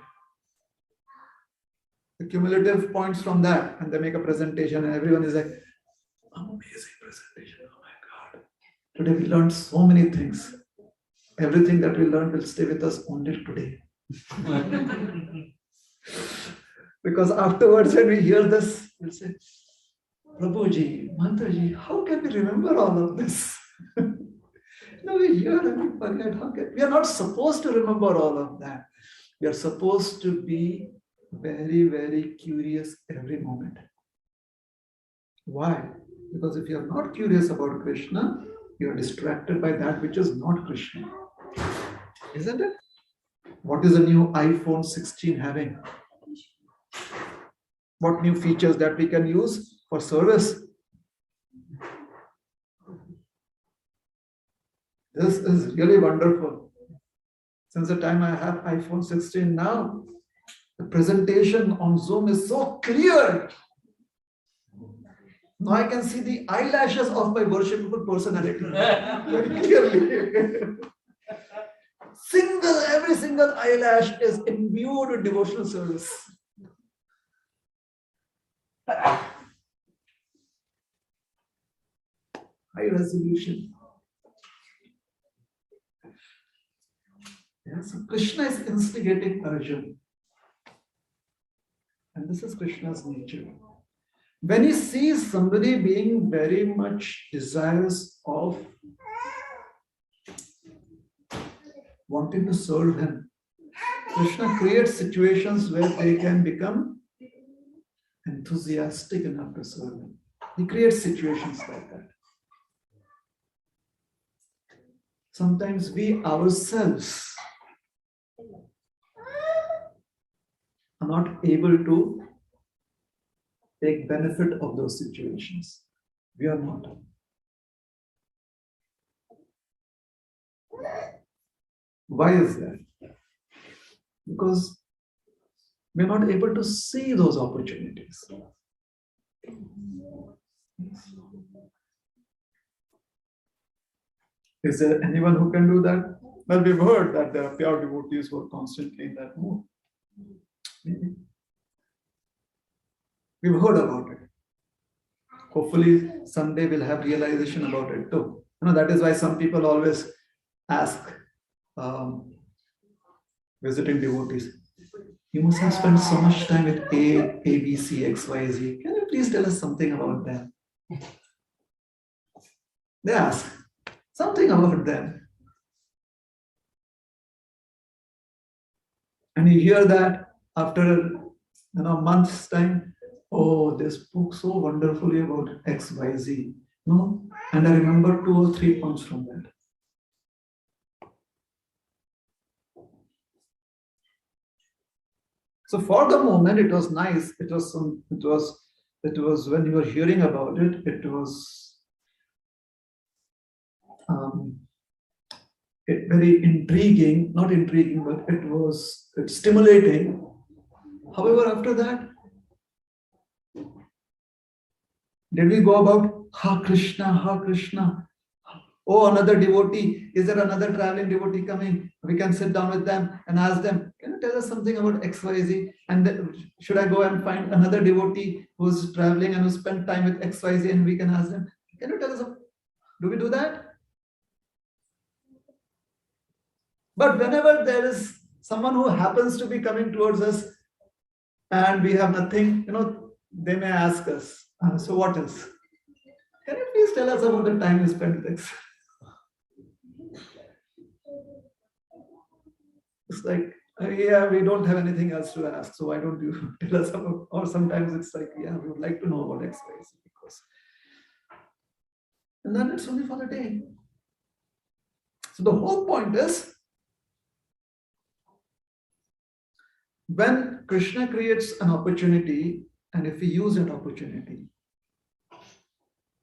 The cumulative points from that, and they make a presentation, and everyone is like, amazing presentation. Oh my God. Today we learned so many things. Everything that we learned will stay with us only today. Because afterwards, when we hear this, we'll say, Prabhuji, Mantraji, how can we remember all of this? No, we hear and we forget. We are not supposed to remember all of that. We are supposed to be very, very curious every moment. Why? Because if you are not curious about Krishna, you are distracted by that which is not Krishna. Isn't it? What is a new iPhone 16 having? What new features that we can use for service? This is really wonderful. Since the time I have iPhone 16 now, the presentation on Zoom is so clear. Now I can see the eyelashes of my worshipful personality very clearly. Every single eyelash is imbued with devotional service. High resolution. Yeah, so Krishna is instigating Arjuna. And this is Krishna's nature. When he sees somebody being very much desirous of wanting to serve him, Krishna creates situations where they can become enthusiastic enough to serve him. He creates situations like that. Sometimes we ourselves are not able to take benefit of those situations. We are not. Why is that? Because we are not able to see those opportunities. Is there anyone who can do that? Well, we've heard that there are pure devotees who are constantly in that mood. We've heard about it. Hopefully, someday we'll have realization about it too. That is why some people always ask visiting devotees, you must have spent so much time with A, B, C, X, Y, Z. Can you please tell us something about them? They ask something about them. And you hear that after a month's time, oh, they spoke so wonderfully about X, Y, Z. No? And I remember 2 or 3 points from that. So for the moment, it was nice. It was when you were hearing about it, it was very intriguing, not intriguing, but it's stimulating. However, after that, did we go about Ha Krishna, Ha Krishna? Oh, another devotee. Is there another traveling devotee coming? We can sit down with them and ask them, you tell us something about XYZ? And then, should I go and find another devotee who's traveling and who spent time with XYZ and we can ask them, can you tell us? Do we do that? But whenever there is someone who happens to be coming towards us and we have nothing, they may ask us, so what else? Can you please tell us about the time you spent with X? It's like, yeah, we don't have anything else to ask, so why don't you tell us about, or sometimes it's like, yeah, we would like to know about X, Y, Z, because, and then it's only for the day. So the whole point is, when Krishna creates an opportunity, and if we use an opportunity,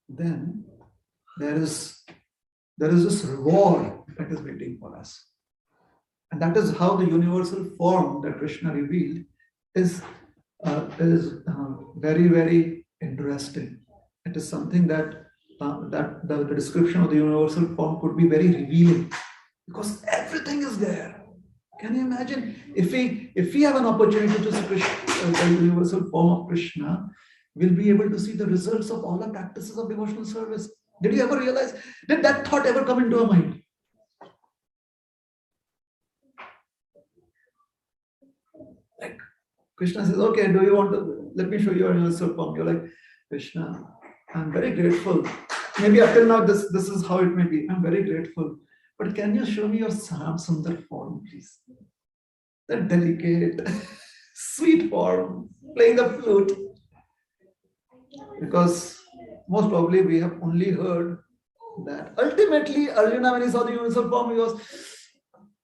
then there is this reward that is waiting for us. And that is how the universal form that Krishna revealed is very, very interesting. It is something that the description of the universal form could be very revealing, because everything is there. Can you imagine if we have an opportunity to see the universal form of Krishna, we'll be able to see the results of all the practices of devotional service. Did you ever realize? Did that thought ever come into our mind? Like Krishna says, okay, do you want to let me show you your universal form? You're like, Krishna, I'm very grateful. Maybe up till now this is how it may be. I'm very grateful. But can you show me your Sam Sundar form, please? That delicate, sweet form, playing the flute. Because most probably we have only heard that. Ultimately, Arjuna, when he saw the universal form, he was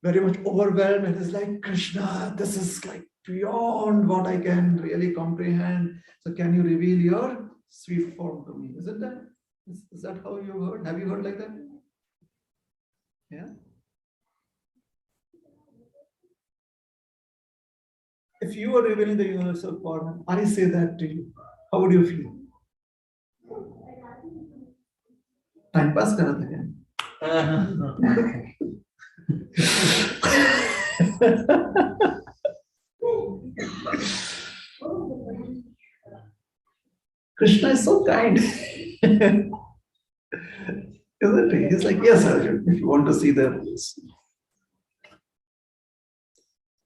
very much overwhelmed. And he's like, Krishna, this is like beyond what I can really comprehend. So can you reveal your sweet form to me? Is it that? Is that how you heard? Have you heard like that? Yeah. If you were revealing the universal form, I say that to you, how would you feel? Time pass kara tha kya? Krishna is so kind. Isn't he? He's like, yes, Arjun, if you want to see the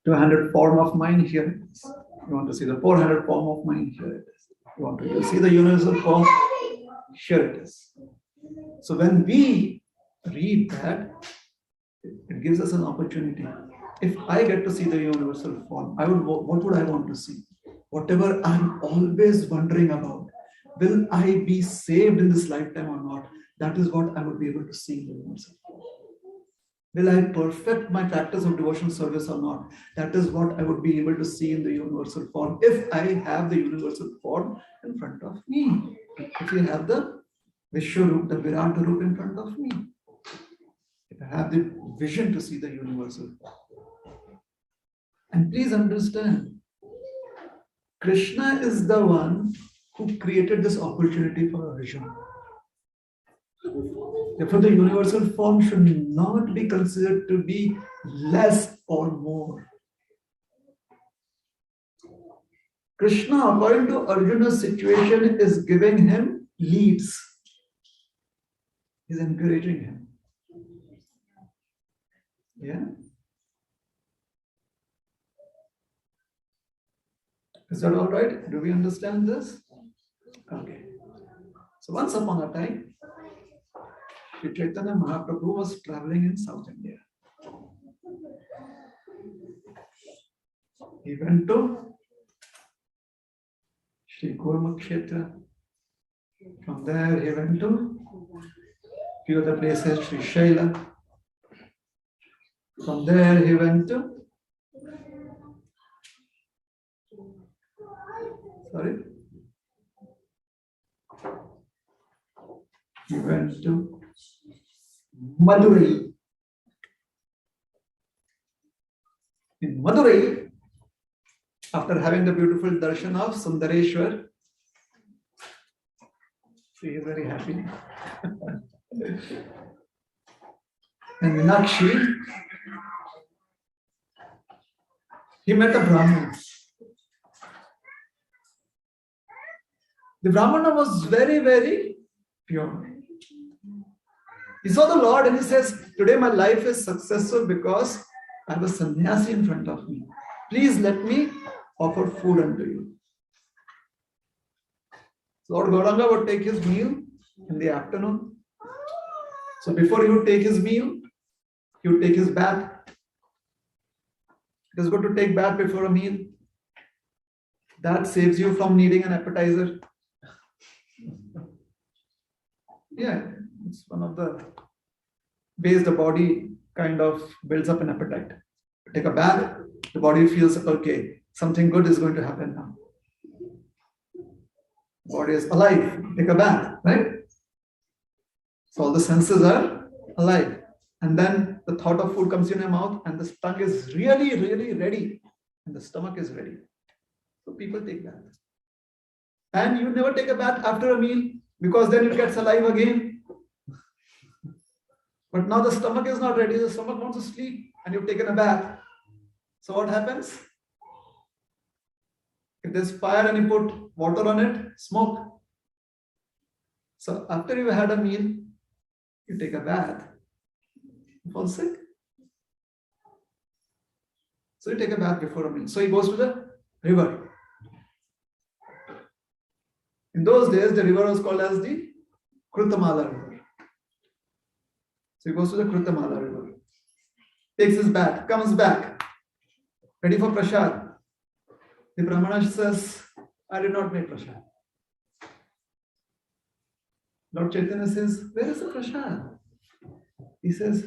200 form of mine, here it is. You want to see the 400 form of mine, here it is. You want to see the universal form, here it is. So when we read that, it gives us an opportunity. If I get to see the universal form, what would I want to see? Whatever I'm always wondering about, will I be saved in this lifetime or not? That is what I would be able to see in the universal form. Will I perfect my practice of devotional service or not? That is what I would be able to see in the universal form if I have the universal form in front of me. If you have the Vishwarup, the Virata Rup in front of me. If I have the vision to see the universal form. And please understand, Krishna is the one who created this opportunity for Arjuna. Therefore, the universal form should not be considered to be less or more. Krishna, according to Arjuna's situation, is giving him leads. He's encouraging him. Yeah? Is that all right? Do we understand this? Okay. So once upon a time, Sri Chaitanya Mahaprabhu was traveling in South India. He went to Sri Kurma Kshetra. From there, he went to few other places, Sri Shaila. From there, he went to he went to Madurai. In Madurai, after having the beautiful darshan of Sundareshwar, he is very happy. And Meenakshi, he met a Brahmana. The Brahmana was very, very pure. He saw the Lord and he says, today my life is successful because I have a sannyasi in front of me. Please let me offer food unto you. Lord Gauranga would take his meal in the afternoon. So before he would take his meal, he would take his bath. It is good to take bath before a meal. That saves you from needing an appetizer. Yeah, it's one of the ways the body kind of builds up an appetite. Take a bath, the body feels, okay, something good is going to happen now. Body is alive. Take a bath, right? So all the senses are alive. And then the thought of food comes in your mouth and the tongue is really, really ready. And the stomach is ready. So people take bath. And you never take a bath after a meal because then it gets alive again. But now the stomach is not ready. The stomach wants to sleep and you've taken a bath. So what happens? If there's fire and you put water on it, smoke. So after you had a meal, you take a bath, you fall sick. So you take a bath before a meal. So he goes to the river. In those days, the river was called as the Krutamala River. So he goes to the Krutamala River, takes his bath, comes back, ready for prasad. The Brahmana says, I did not make prasad. Lord Chaitanya says, where is the prasad? He says,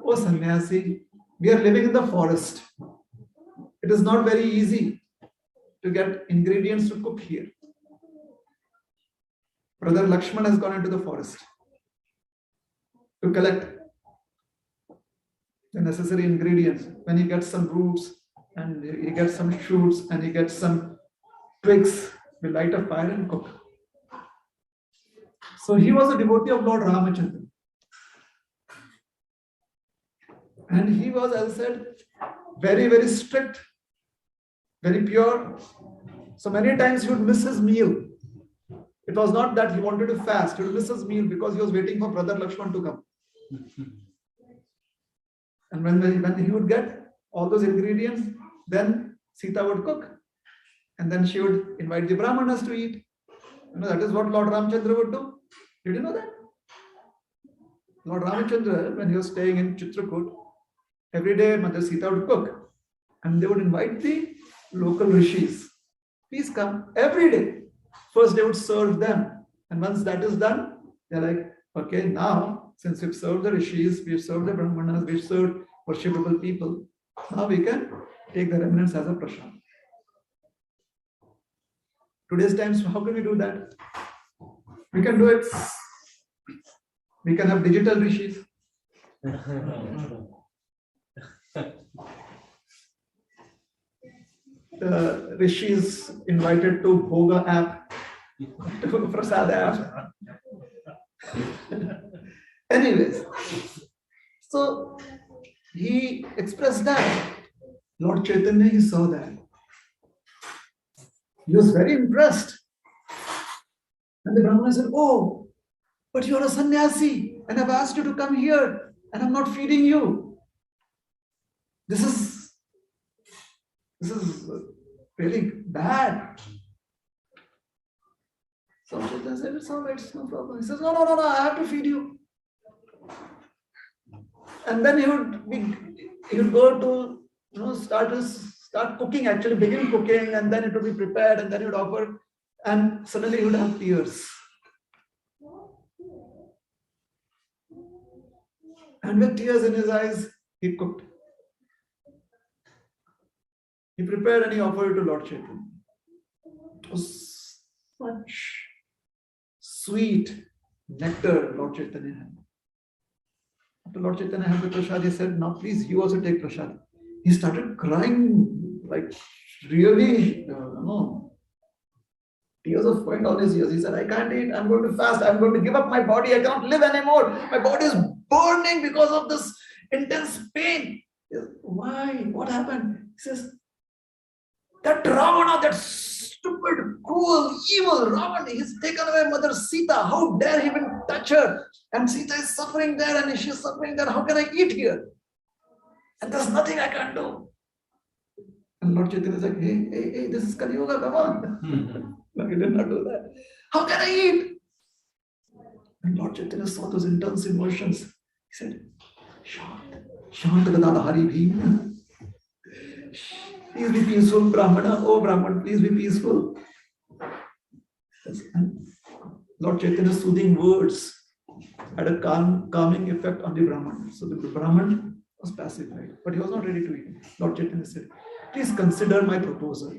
oh sannyasi, we are living in the forest. It is not very easy to get ingredients to cook here. Brother Lakshman has gone into the forest to collect the necessary ingredients. When he gets some roots and he gets some shoots and he gets some twigs, we light a fire and cook. So he was a devotee of Lord Ramachandra. And he was, as I said, very, very strict, very pure. So many times he would miss his meal. It was not that he wanted to fast, he would miss his meal because he was waiting for Brother Lakshman to come. And when he would get all those ingredients, then Sita would cook. And then she would invite the Brahmanas to eat. You know, that is what Lord Ramachandra would do. Did you know that? Lord Ramachandra, when he was staying in Chitrakoot, every day Mother Sita would cook. And they would invite the local rishis. Please come every day. First they would serve them. And once that is done, they're like, okay, now since we've served the rishis, we've served the Brahmanas, we've served worshipable people, now we can take the remnants as a prasad. Today's times, how can we do that? We can do it. We can have digital rishis. The rishis invited to Bhoga app, to Prasad app. Anyways, so he expressed that. Lord Chaitanya, he saw that. He was very impressed. And the Brahmana said, oh, but you are a sannyasi and I've asked you to come here and I'm not feeding you. This is really bad. So Chaitanya said, it's all right, it's no problem. He says, no, I have to feed you. And then he would go to start cooking, actually begin cooking, and then it would be prepared, and then he would offer, and suddenly he would have tears. And with tears in his eyes, he cooked. He prepared and he offered it to Lord Chaitanya. It was such sweet nectar Lord Chaitanya had. After Lord Chaitanya had the prasad, he said, now please, you also take prasad. He started crying, like really, tears of flowing down his ears. He said, I can't eat, I'm going to fast, I'm going to give up my body, I cannot live anymore. My body is burning because of this intense pain. Why? What happened? He says, That Ravana, that stupid, cruel, evil Ravana, he's taken away Mother Sita. How dare he even touch her? And Sita is suffering there and she's suffering there. How can I eat here? And there's nothing I can do. And Lord Chaitanya is like, hey, this is Kali Yuga, come on. No, he did not do that. How can I eat? And Lord Chaitanya saw those intense emotions. He said, Shant Gadada Hari Bhim. Please be peaceful, Brahmana. Oh, Brahman, please be peaceful. Yes. And Lord Chaitanya's soothing words had a calming effect on the Brahman. So the Brahman was pacified, but he was not ready to eat. Lord Chaitanya said, please consider my proposal.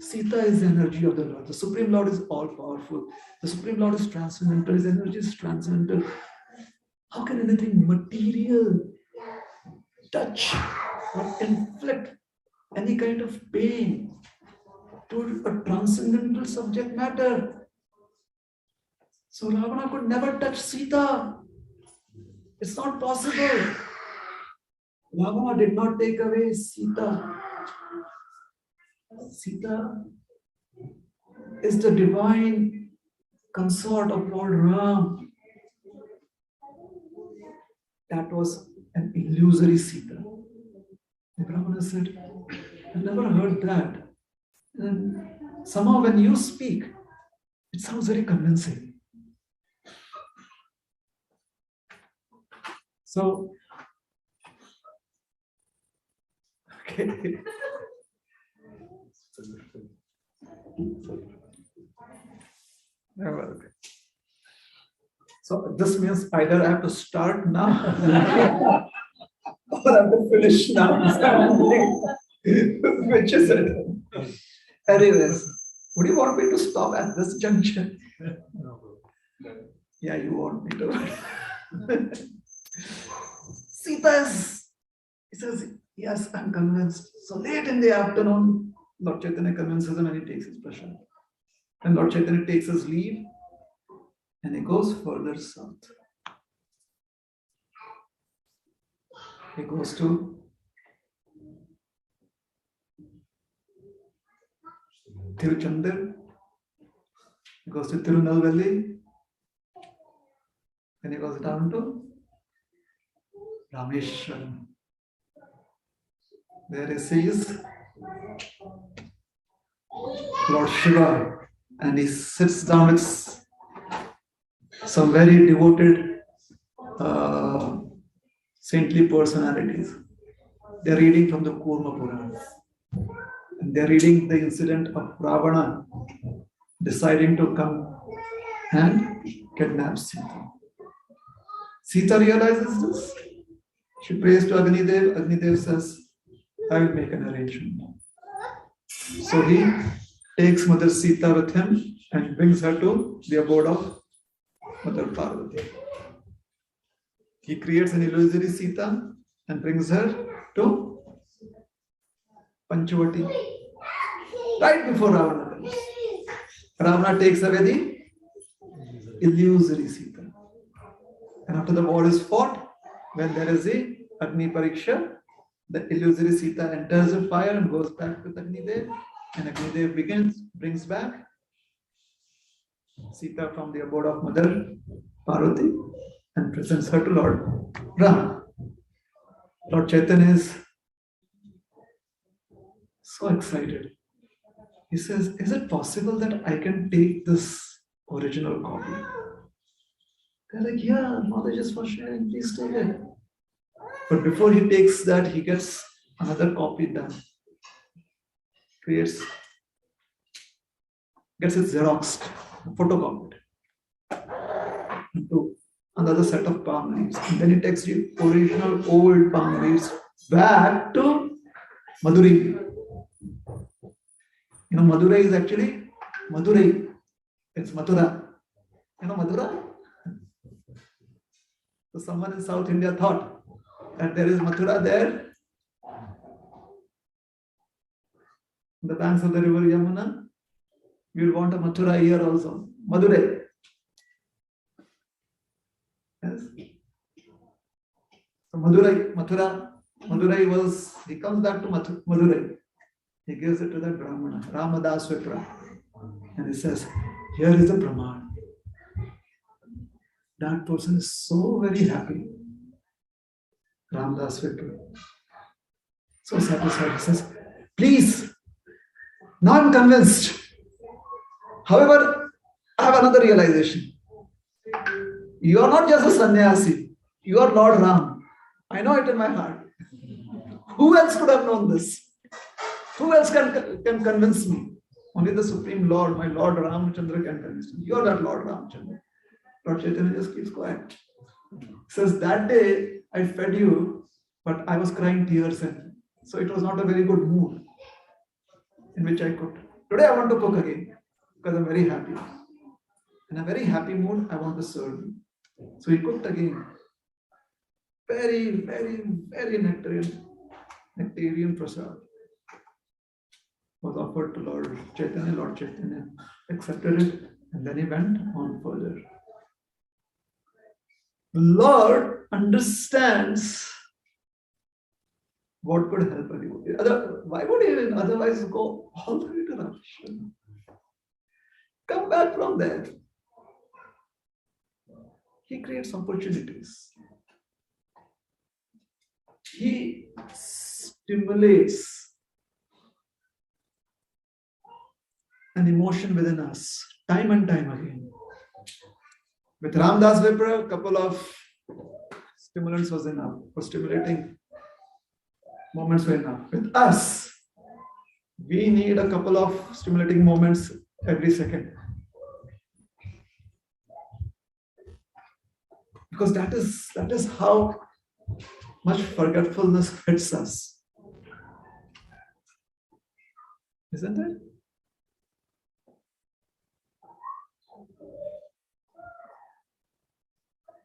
Sita is the energy of the Lord. The Supreme Lord is all powerful. The Supreme Lord is transcendental. His energy is transcendental. How can anything material touch or inflict any kind of pain to a transcendental subject matter? So Ravana could never touch Sita. It's not possible. Ravana did not take away Sita. Sita is the divine consort of Lord Ram. That was an illusory Sita. The Brahmana said, I've never heard that. And somehow when you speak, it sounds very convincing. So, okay. Okay. So this means either I have to start now or I have to finish now. Which is it? Anyways, would you want me to stop at this junction? Yeah, you want me to. Sita he says, yes, I'm convinced. So late in the afternoon, Lord Chaitanya convinces him and he takes his prasad. And Lord Chaitanya takes his leave and he goes further south. He goes to Tiruchandur, he goes to Tirunelveli, then he goes down to Rameshwaram. There he sees Lord Shiva and he sits down with some very devoted saintly personalities. They're reading from the Kurma Purana. And they're reading the incident of Ravana deciding to come and kidnap Sita. Sita realizes this. She prays to Agnidev. Agnidev says, I will make an arrangement. So he takes Mother Sita with him and brings her to the abode of Mother Parvati. He creates an illusory Sita and brings her to Panchavati. Right before Ravana comes. Ravana takes away the illusory Sita. And after the war is fought, when there is a Agni Pariksha, the illusory Sita enters the fire and goes back to Agnidev. And Agnidev brings back Sita from the abode of Mother Parvati and presents her to Lord Ram. Lord Chaitanya is so excited. He says, is it possible that I can take this original copy? They're like, yeah, knowledge is for sharing, please take it. But before he takes that, he gets another copy done. Gets it xeroxed, photocopied into another set of palm leaves. And then he takes the original old palm leaves back to Madurai. You know, Madurai is actually Madurai. It's Mathura. You know Mathura? So someone in South India thought that there is Mathura there, on the banks of the river Yamuna. We will want a Mathura here also. Madurai. Yes. So Madurai, Mathura. Madurai was, he comes back to Madurai. He gives it to that Brahmana, Ramadas Vipra. And he says, here is the Praman. That person is so very happy. Ramadas Vipra. So satisfied. He says, please, now I'm convinced. However, I have another realization. You are not just a sannyasi. You are Lord Ram. I know it in my heart. Who else could have known this? Who else can convince me? Only the Supreme Lord, my Lord Ramchandra can convince me. You are that Lord Ramchandra. Lord Chaitanya just keeps quiet. He says, that day I fed you, but I was crying tears, and so it was not a very good mood in which I cooked. Today I want to cook again because I'm very happy. In a very happy mood, I want to serve you. So he cooked again. Very, very, very nectarian prasad was offered to Lord Chaitanya. Lord Chaitanya accepted it, and then he went on further. The Lord understands what could help anybody. Why would he even otherwise go all the way to Rameshwaram? Come back from there. He creates opportunities. He stimulates an emotion within us time and time again. With Ramdas Vipra, a couple of stimulants was enough, for stimulating moments were enough. With us, we need a couple of stimulating moments every second. Because that is how much forgetfulness hits us. Isn't it?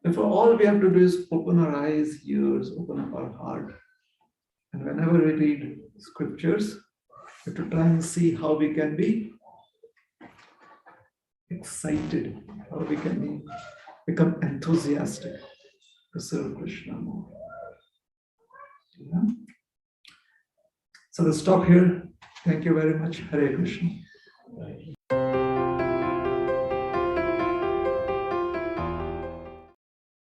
Therefore, all we have to do is open our eyes, ears, open up our heart. And whenever we read scriptures, we have to try and see how we can be excited, how we can become enthusiastic to serve Krishna more. Yeah? So let's stop here. Thank you very much. Hare Krishna.